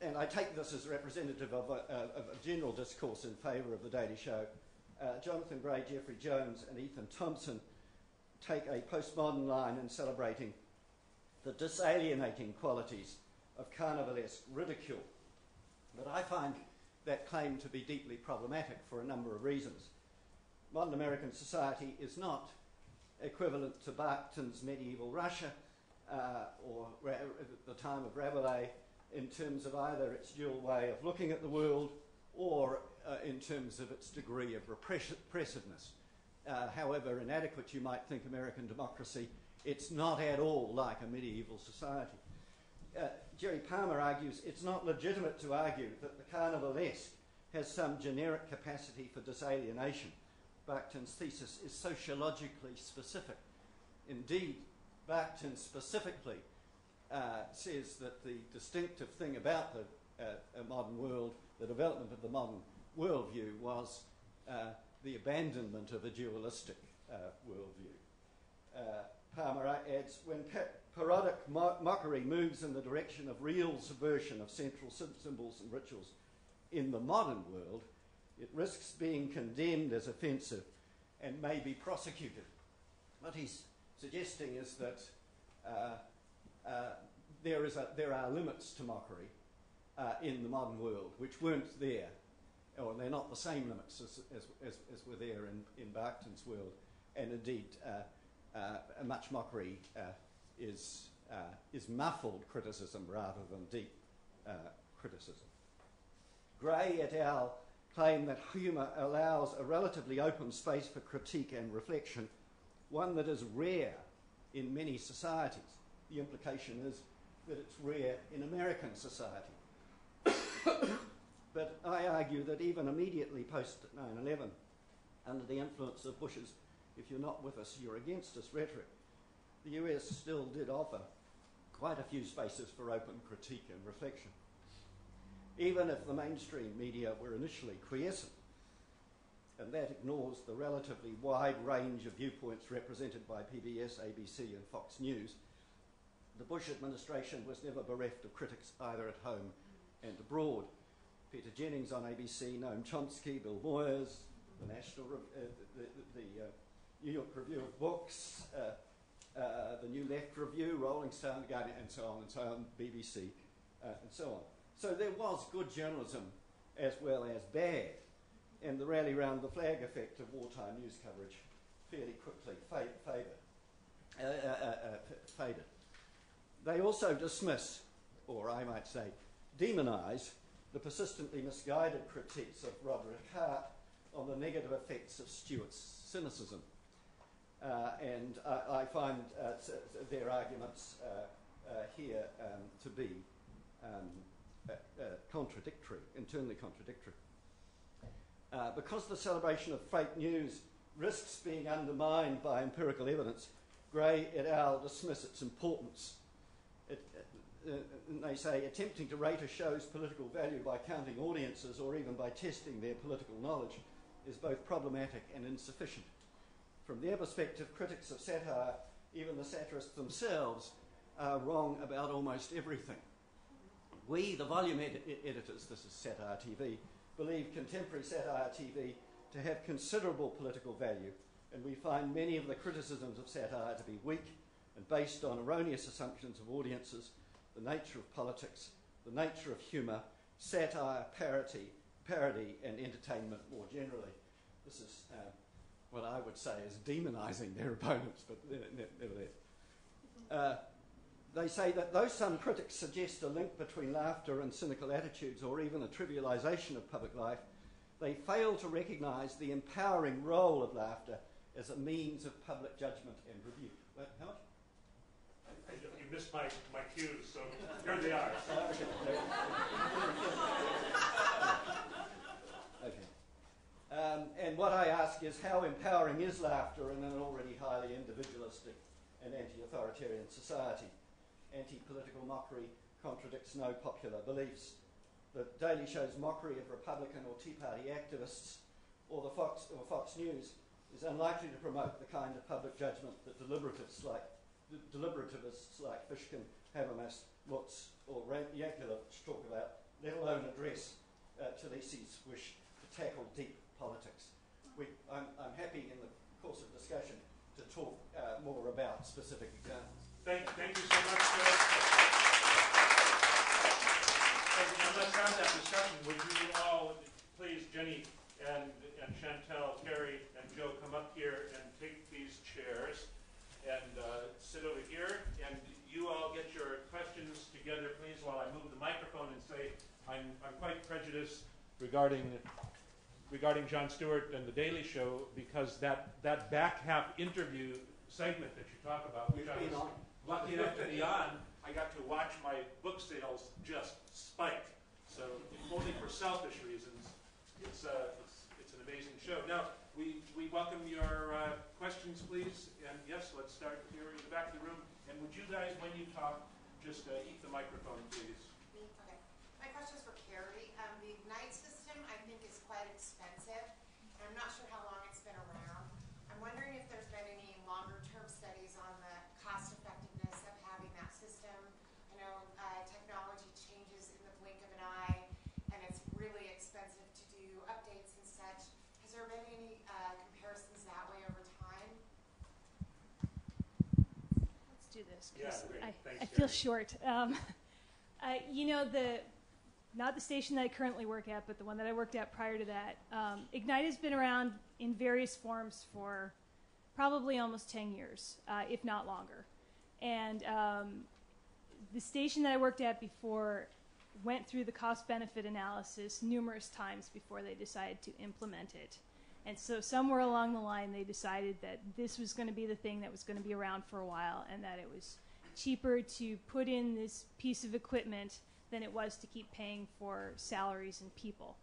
and I take this as representative of a general discourse in favour of the Daily Show, Jonathan Gray, Jeffrey Jones and Ethan Thompson take a postmodern line in celebrating the disalienating qualities of carnivalesque ridicule. But I find that claim to be deeply problematic for a number of reasons. Modern American society is not equivalent to Bakhtin's medieval Russia or the time of Rabelais in terms of either its dual way of looking at the world or in terms of its degree of repressiveness. However inadequate you might think American democracy, it's not at all like a medieval society. Jerry Palmer argues it's not legitimate to argue that the carnivalesque has some generic capacity for disalienation. Bakhtin's thesis is sociologically specific. Indeed, Bakhtin specifically says that the distinctive thing about the modern world, the development of the modern worldview, was the abandonment of a dualistic worldview. Palmer adds, when parodic mockery moves in the direction of real subversion of central symbols and rituals in the modern world, it risks being condemned as offensive and may be prosecuted. What he's suggesting is that there are limits to mockery in the modern world which weren't there, or they're not the same limits as were there in Bakhtin's world, and indeed much mockery is muffled criticism rather than deep criticism. Gray et al. Claim that humour allows a relatively open space for critique and reflection, one that is rare in many societies. The implication is that it's rare in American society. But I argue that even immediately post 9/11, under the influence of Bush's "if you're not with us, you're against us" rhetoric, the US still did offer quite a few spaces for open critique and reflection. Even if the mainstream media were initially quiescent, and that ignores the relatively wide range of viewpoints represented by PBS, ABC and Fox News, the Bush administration was never bereft of critics either at home and abroad. Peter Jennings on ABC, Noam Chomsky, Bill Moyers, the New York Review of Books, the New Left Review, Rolling Stone, Guardian, and so on, BBC, and so on. So there was good journalism as well as bad, and the rally round the flag effect of wartime news coverage fairly quickly faded. They also dismiss, or I might say, demonise, the persistently misguided critiques of Roderick Hart on the negative effects of Stewart's cynicism. And I find their arguments here to be contradictory, internally contradictory. Because the celebration of fake news risks being undermined by empirical evidence, Gray et al. Dismiss its importance. They say attempting to rate a show's political value by counting audiences or even by testing their political knowledge is both problematic and insufficient. From their perspective, critics of satire, even the satirists themselves, are wrong about almost everything. We, the volume editors, this is Satire TV, believe contemporary satire TV to have considerable political value, and we find many of the criticisms of satire to be weak and based on erroneous assumptions of audiences, the nature of politics, the nature of humour, satire, parody, and entertainment more generally. This is what I would say is demonising their opponents, but nevertheless. They say that though some critics suggest a link between laughter and cynical attitudes or even a trivialisation of public life, they fail to recognise the empowering role of laughter as a means of public judgment and review. How much? You missed my cues, so here they are. Okay. And what I ask is, how empowering is laughter in an already highly individualistic and anti-authoritarian society? Anti-political mockery contradicts no popular beliefs. The Daily Show's mockery of Republican or Tea Party activists or Fox News is unlikely to promote the kind of public judgment that deliberativists like Fishkin, Habermas, Lutz or Yankelevich talk about, let alone address Talisi's wish to tackle deep politics. I'm happy in the course of discussion to talk more about specific examples. Thank you so much. And let's have that discussion. Would you all please, Jenny and Chantal, Carey and Joe, come up here and take these chairs and sit over here, and you all get your questions together, please, while I move the microphone and say I'm quite prejudiced regarding Jon Stewart and The Daily Show, because that back half interview segment that you talk about, which I was lucky enough to be on, I got to watch my book sales just spike. So only for selfish reasons, it's an amazing show. Now we welcome your questions, please. And yes, let's start here in the back of the room. And would you guys, when you talk, just eat the microphone, please? Okay. My question is for Carey. The Ignite system, I think, is quite expensive. And I'm not sure how long it's been around. I'm wondering if there's been any longer-term studies on the cost-effectiveness of having that system. I know technology changes in the blink of an eye, and it's really expensive to do updates and such. Has there been any comparisons that way over time? Let's do this. Yeah, great. Thanks, I feel short. Not the station that I currently work at, but the one that I worked at prior to that. Ignite has been around in various forms for probably almost 10 years, if not longer. And the station that I worked at before went through the cost-benefit analysis numerous times before they decided to implement it. And so somewhere along the line, they decided that this was going to be the thing that was going to be around for a while, and that it was cheaper to put in this piece of equipment than it was to keep paying for salaries and people.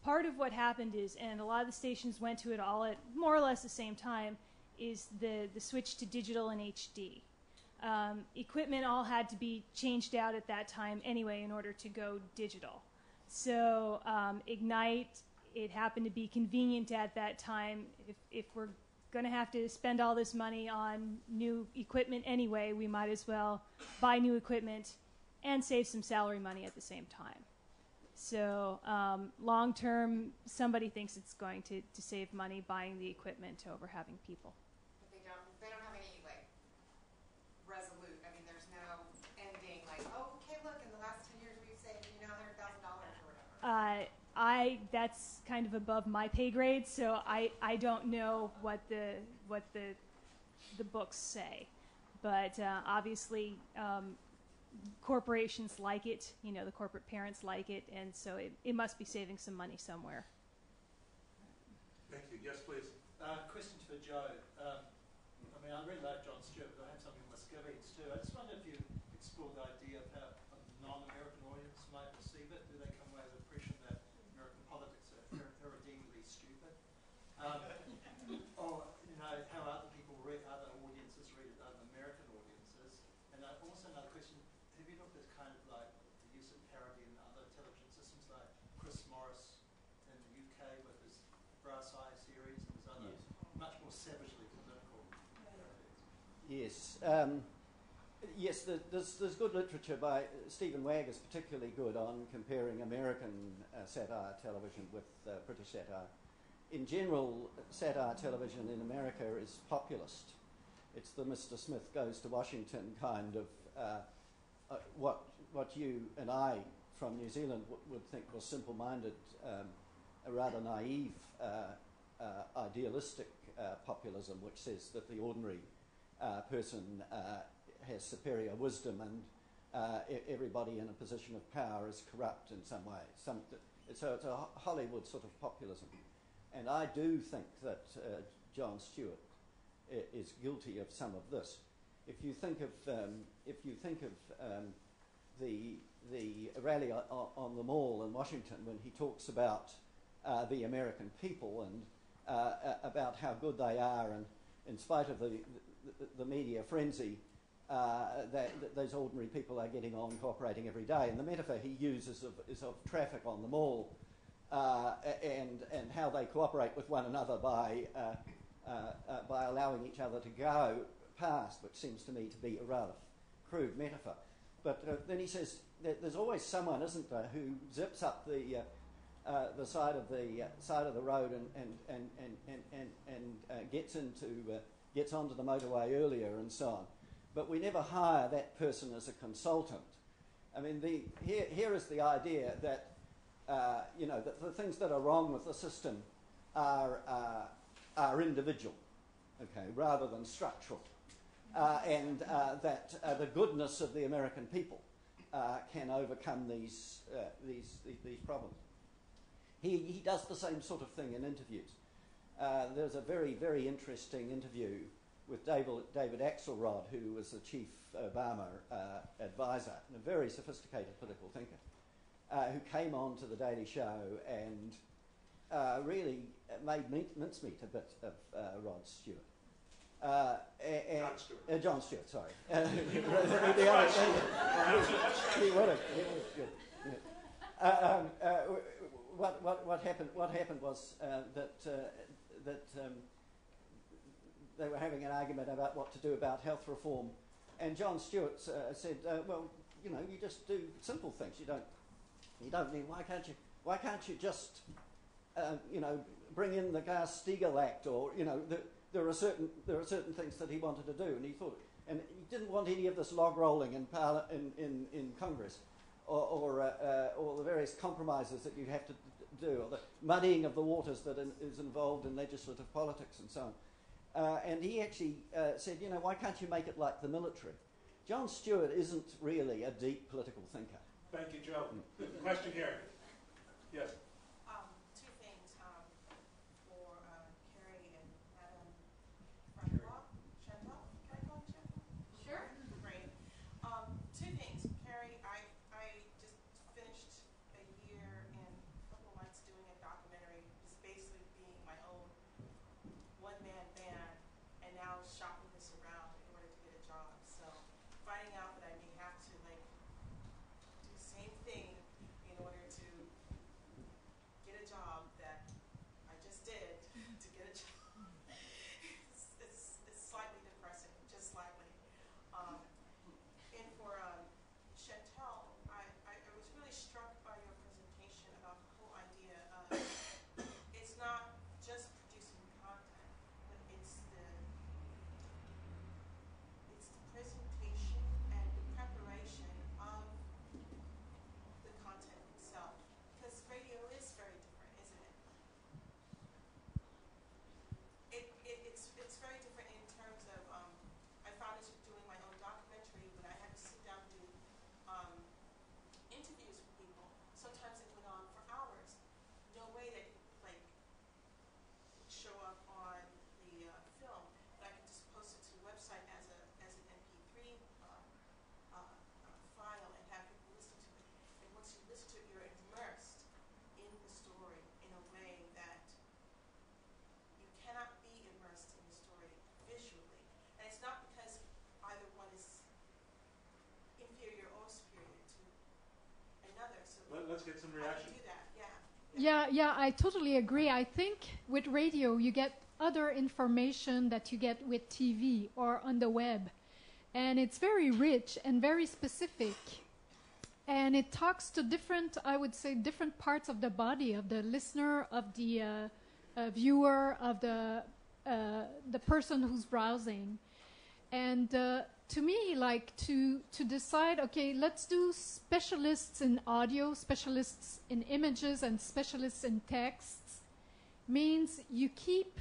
Part of what happened is, and a lot of the stations went to it all at more or less the same time, is the switch to digital and HD. Equipment all had to be changed out at that time anyway in order to go digital. So Ignite, it happened to be convenient at that time. If we're going to have to spend all this money on new equipment anyway, we might as well buy new equipment and save some salary money at the same time. So long term, somebody thinks it's going to save money buying the equipment over having people. But they don't have any like resolute. I mean, there's no ending like, oh, okay, look, in the last 10 years we've saved $100,000 or whatever. That's kind of above my pay grade, so I don't know what the books say, but obviously corporations like it. You know, the corporate parents like it, and so it must be saving some money somewhere. Thank you. Yes, please. Question for Joe. I mean, I really like John Stewart, but I have some misgivings too. I just wonder if you explore the idea of how a non-American audience might perceive it. Do they come away with the impression that American politics are irredeemably stupid? Or, you know, how other people read, other audiences read it, other American audiences? And also another question, have you looked at kind of like the use of parody in other television systems like Chris Morris in the UK with his Brass Eye series and his other much more savagely political parodies? Yes. Yes, there's good literature by Stephen Wagg is particularly good on comparing American satire television with British satire. In general, satire television in America is populist. It's the Mr. Smith Goes to Washington kind of what you and I from New Zealand would think was simple-minded, a rather naive, idealistic populism, which says that the ordinary person has superior wisdom and everybody in a position of power is corrupt in some way. So it's a Hollywood sort of populism. And I do think that Jon Stewart is guilty of some of this. If you think of the rally on the Mall in Washington, when he talks about the American people and about how good they are, and in spite of the media frenzy, that those ordinary people are getting on, cooperating every day. And the metaphor he uses is of traffic on the Mall, and how they cooperate with one another by allowing each other to go past, which seems to me to be a rather crude metaphor. But then he says that there's always someone, isn't there, who zips up the side of the road and gets onto the motorway earlier and so on. But we never hire that person as a consultant. I mean, here is the idea that that the things that are wrong with the system are individual, okay, rather than structural, and that the goodness of the American people can overcome these problems. He does the same sort of thing in interviews. There's a very, very interesting interview with David Axelrod, who was the chief Obama advisor and a very sophisticated political thinker, who came on to the Daily Show and really made mincemeat a bit of Rod Stewart. Jon Stewart, sorry. What happened was that they were having an argument about what to do about health reform, and Jon Stewart said, "Well, you just do simple things. You don't need. Why can't you just, bring in the Glass-Steagall Act, or there are certain things that he wanted to do, and he thought, and he didn't want any of this log rolling in Congress, or the various compromises that you have to do, or the muddying of the waters that is involved in legislative politics and so on. And he actually said, why can't you make it like the military? Jon Stewart isn't really a deep political thinker. Thank you, Joe. Question here. Yes. Two things for Carey and Madam Francoeur. Chantal? Can I call you Chantal? Sure. Great. Two things. Carey, I just finished a year and a couple months doing a documentary, just basically being my own one-man band, and now shopping this around in order to get a job. So let's get some How do reaction. you do that? Yeah. Yeah, I totally agree. I think with radio, you get other information that you get with TV or on the web. And it's very rich and very specific. And it talks to different, I would say, different parts of the body, of the listener, of the viewer, of the person who's browsing. And to me, like to decide, okay, let's do specialists in audio, specialists in images, and specialists in texts, means you keep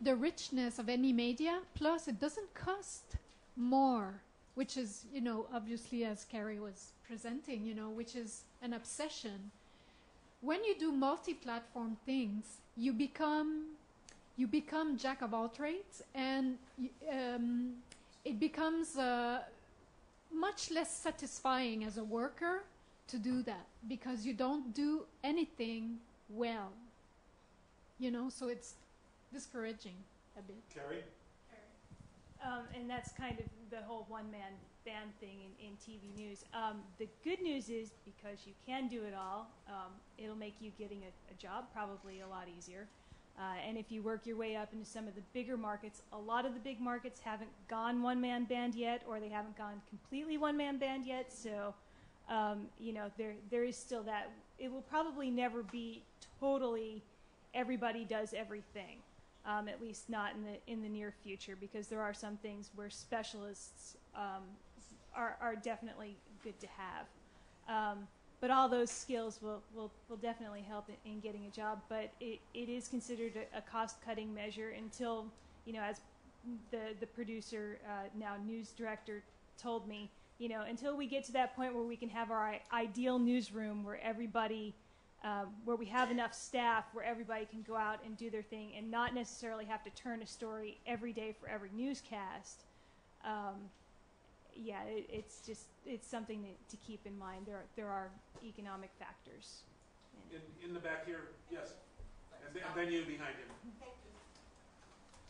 the richness of any media, plus it doesn't cost more, which is, obviously, as Carey was presenting, which is an obsession. When you do multi-platform things, you become jack of all trades, and it becomes much less satisfying as a worker to do that, because you don't do anything well, so it's discouraging a bit. Carey? And that's kind of the whole one-man band thing in TV news. The good news is, because you can do it all, it'll make you getting a job probably a lot easier. And if you work your way up into some of the bigger markets, a lot of the big markets haven't gone one-man band yet, or they haven't gone completely one-man band yet. So, there is still that. It will probably never be totally everybody does everything. At least not in the near future, because there are some things where specialists are definitely good to have. But all those skills will definitely help in getting a job. But it is considered a cost-cutting measure until, as the producer, now news director, told me, until we get to that point where we can have our ideal newsroom where everybody, where we have enough staff where everybody can go out and do their thing and not necessarily have to turn a story every day for every newscast. It's something to keep in mind. There are economic factors. In the back here, yes. And then you behind him.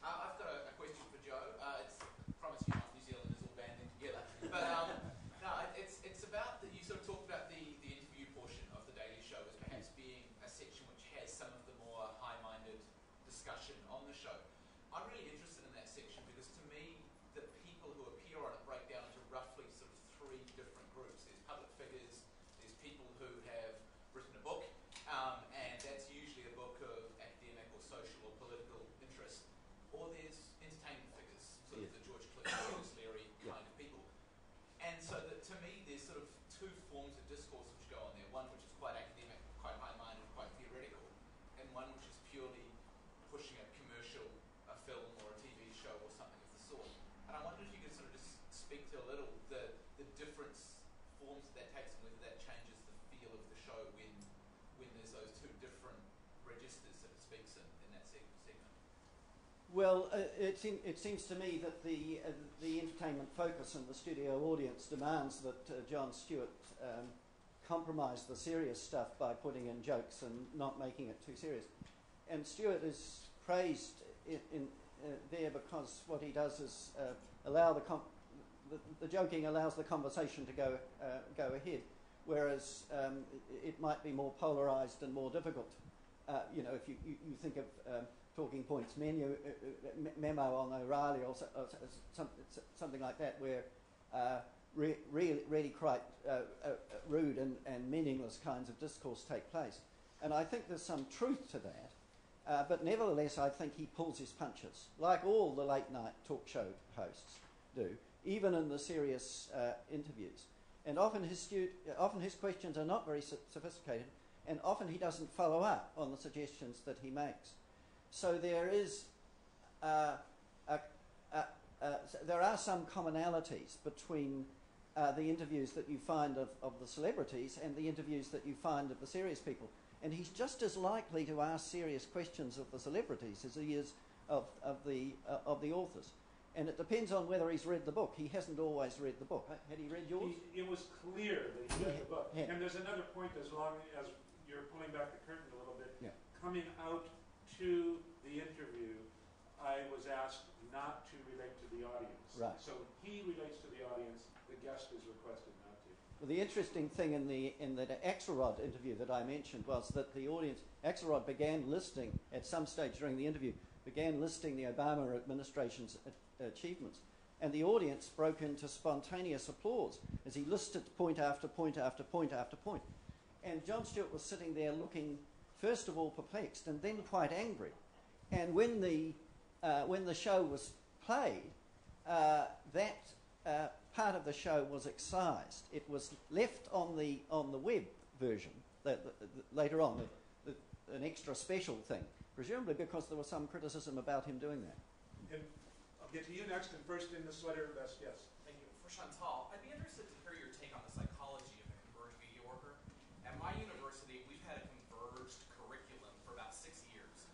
I've got a question for Joe. It's from its New Zealanders all banding together. But no, it's about that you sort of talked about the interview portion of the Daily Show as perhaps being a section which has some of the more high-minded discussion on the show. I'm really interested in that section because to me, the people who appear on it break down into roughly sort of three different groups. There's public figures, there's people who have written a book, and that's usually a book of academic or social or political interest, or there's entertainment figures, sort of the George Clooney, Bruce Leary kind of people. And so that to me, there's sort of two forms of discourse which go on there. One which is quite academic, quite high-minded, quite theoretical, and one which is purely pushing a commercial, a film or a TV show or something of the sort. And I wonder if you could sort of just speak to a little the difference forms that takes and whether that changes the feel of the show when there's those two different registers, so to speak, in that segment. Well, it seems to me that the entertainment focus and the studio audience demands that Jon Stewart compromise the serious stuff by putting in jokes and not making it too serious. And Stewart is praised in there because what he does is allow the joking allows the conversation to go ahead, whereas it might be more polarised and more difficult. If you think of Talking Points memo on O'Reilly or something like that, where really quite rude and meaningless kinds of discourse take place. And I think there's some truth to that, but nevertheless I think he pulls his punches, like all the late night talk show hosts do, even in the serious interviews. And often his questions are not very sophisticated, and often he doesn't follow up on the suggestions that he makes. So there is there are some commonalities between the interviews that you find of the celebrities and the interviews that you find of the serious people. And he's just as likely to ask serious questions of the celebrities as he is of the authors. And it depends on whether he's read the book. He hasn't always read the book. Had he read yours? It was clear that he read the book. Yeah. And there's another point, as long as you're pulling back the curtain a little bit. Yeah. Coming out to the interview, I was asked not to relate to the audience. Right. So he relates to the audience. The guest is requested not to. Well, the interesting thing in the Axelrod interview that I mentioned was that the audience, Axelrod began listing, at some stage during the interview, began listing the Obama administration's achievements. And the audience broke into spontaneous applause as he listed point after point after point after point. And Jon Stewart was sitting there looking, first of all, perplexed and then quite angry. And when the show was played, that part of the show was excised. It was left on the web version later on, an extra special thing, presumably because there was some criticism about him doing that. And I'll get to you next, and first in the sweater vest, yes. Thank you. For Chantal, I'd be interested to hear your take on the psychology of a converged media worker. At my university, we've had a converged curriculum for about 6 years.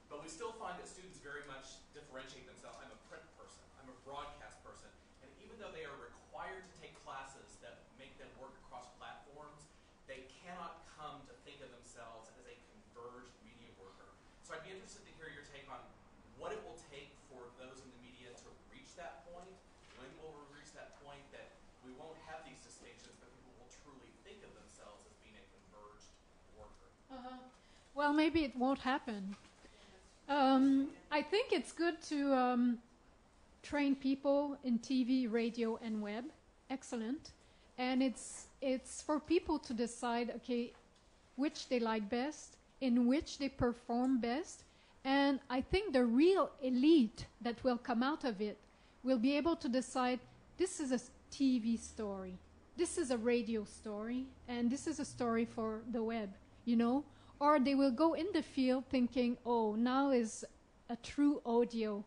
But we still find that students very much differentiate themselves. I'm a print person. I'm a broadcast person. And even though they are required to take classes that make them work across platforms, they cannot come to think of themselves as a converged media worker. So I'd be interested to hear your take on what it will take for those in the media to reach that point. When will we reach that point that we won't have these distinctions, but people will truly think of themselves as being a converged worker? Well, maybe it won't happen. I think it's good to train people in TV, radio, and web. Excellent. And it's for people to decide, okay, which they like best, in which they perform best. And I think the real elite that will come out of it will be able to decide, this is a TV story, this is a radio story, and this is a story for the web, you know? Or they will go in the field thinking, oh, now is a true audio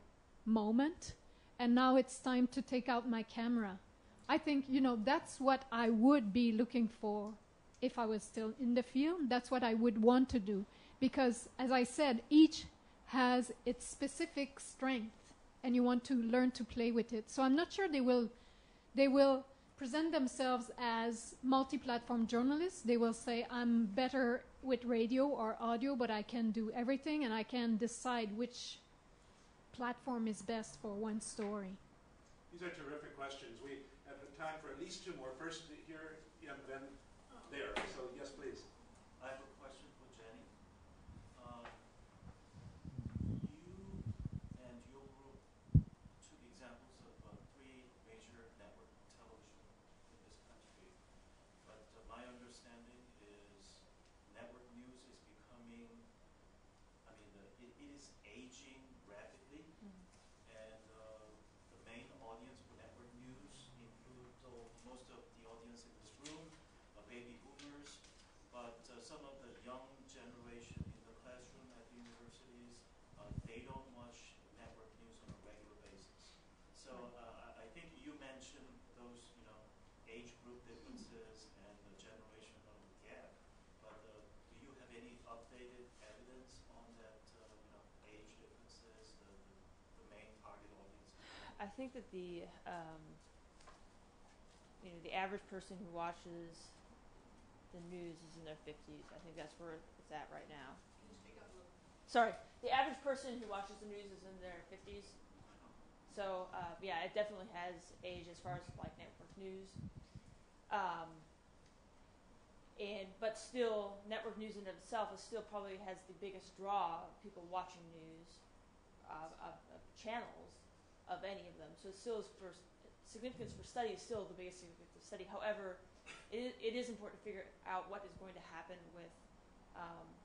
moment, and now it's time to take out my camera. I think, you know, that's what I would be looking for if I was still in the field. That's what I would want to do. Because, as I said, each has its specific strength, and you want to learn to play with it. So I'm not sure they will present themselves as multi-platform journalists. They will say, I'm better with radio or audio, but I can do everything, and I can decide which platform is best for one story. These are terrific questions. We have time for at least two more. First here, and then there. So yes, please. I have a question for Jenny. You and your group took examples of 3 major network television in this country, but my understanding is network news is becoming, it is aging rapidly, and the main audience for network news include most of the audience in this room, baby boomers, but some of the young generation in the classroom at the universities, they don't watch network news on a regular basis. So I think you mentioned those, age group differences and the generational gap, but do you have any updated evidence on that, age differences, the main target audience? I think that the average person who watches the news is in their 50s. I think that's where it's at right now. Can you speak up a little? Sorry, the average person who watches the news is in their 50s. So yeah, it definitely has age as far as like network news. But still, network news in itself is still probably has the biggest draw of people watching news of channels of any of them. So it still is for significance for study is still the biggest significance of study. However, it is important to figure out what is going to happen with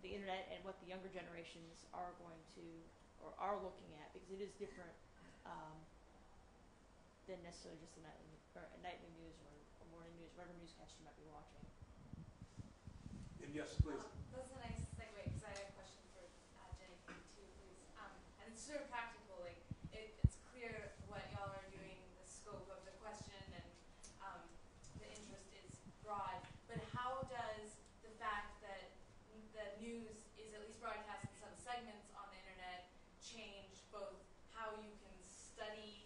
the internet and what the younger generations are going to or are looking at, because it is different than necessarily just the nightly news or morning news, whatever newscast you might be watching. And yes, please. That's a nice segue, because I have a question for Jenny too, please. And it's sort of practical. Like it's clear what y'all are doing, the scope of the question, and the interest is broad. But how does the fact that the news is at least broadcast in some segments on the internet change both how you can study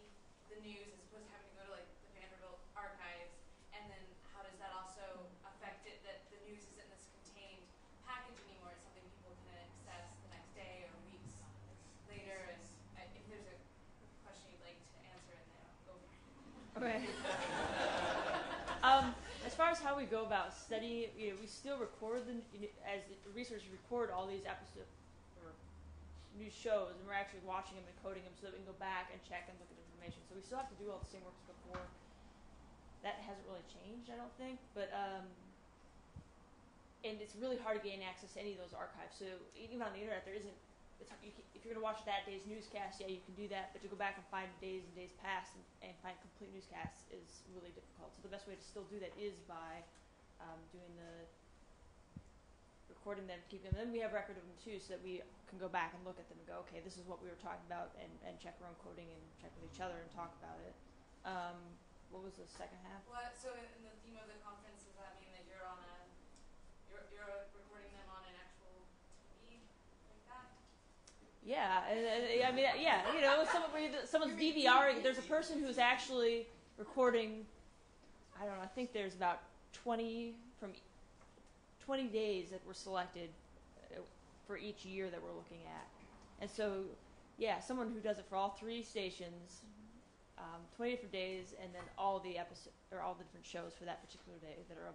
the news as opposed to having to go to like the Vanderbilt archives, and then how does that also affect it that the news isn't this contained package anymore? It's something people can access the next day or weeks later. And if there's a question you'd like to answer, and then go for it. Okay. As as how we go about studying, we still record as the researchers record all these episodes or new shows, and we're actually watching them and coding them so that we can go back and check and look at information. So we still have to do all the same work as before. That hasn't really changed, I don't think, but and it's really hard to gain access to any of those archives. So even on the internet, there isn't. If you're going to watch that day's newscast, yeah, you can do that. But to go back and find days and days past and find complete newscasts is really difficult. So the best way to still do that is by doing the recording them, keeping them. Then we have record of them too, so that we can go back and look at them and go, okay, this is what we were talking about, and check our own coding and check with each other and talk about it. What was the second half? Well, so in the theme of the conference, does that mean that you're on you're recording them on an actual TV like that? Yeah, I mean, yeah, someone's DVRing. There's a person who's actually recording. I don't know. I think there's about 20 days that were selected for each year that we're looking at, and so yeah, someone who does it for all 3 stations, 20 different days, and then all the episodes or all the different shows for that particular day that are of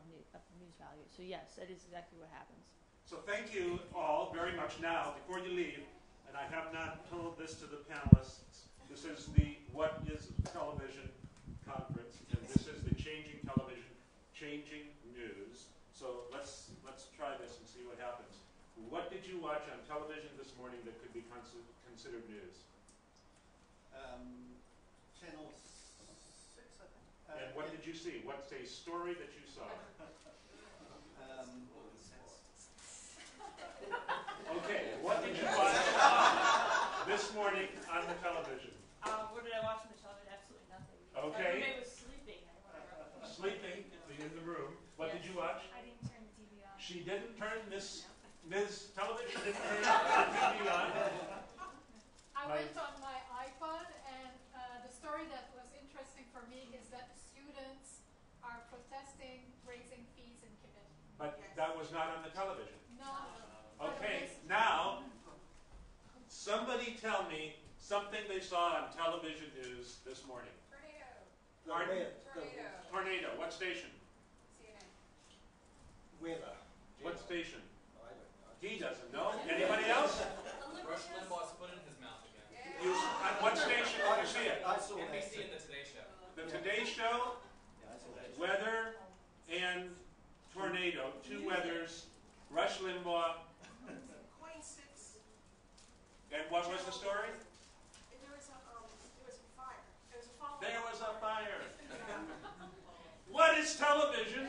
news value. So yes, that is exactly what happens. So thank you all very much. Now, before you leave, and I have not told this to the panelists, this is the What is Television conference, and this is the Changing Television, Changing News. So let's try this and see what happens. What did you watch on television this morning that could be considered news? Channel 6, I think. And what did you see? What's a story that you saw? Okay, what did you watch this morning on the television? What did I watch on the television? Absolutely nothing. Okay. Everybody was sleeping. Sleeping in the room. What did you watch? I didn't turn the TV on. She didn't turn Ms. Television didn't turn the TV on. I went on my iPod, and the story that was interesting for me is that students are protesting raising fees in Quebec. But that was not on the television. No. Okay, now, somebody tell me something they saw on television news this morning. Tornado. Tornado. What station? CNN. Weather. What station? I don't know. He doesn't know. Anybody else? Rush Limbaugh's foot in his mouth again. At what station did you see it? I saw that. NBC and the Today Show. The Today Show, Yeah, I saw that. weather, and tornado. 2 weathers. Rush Limbaugh. Coin 6. And what was the story? There was a fire. There was a fire. There was a fire. What is television?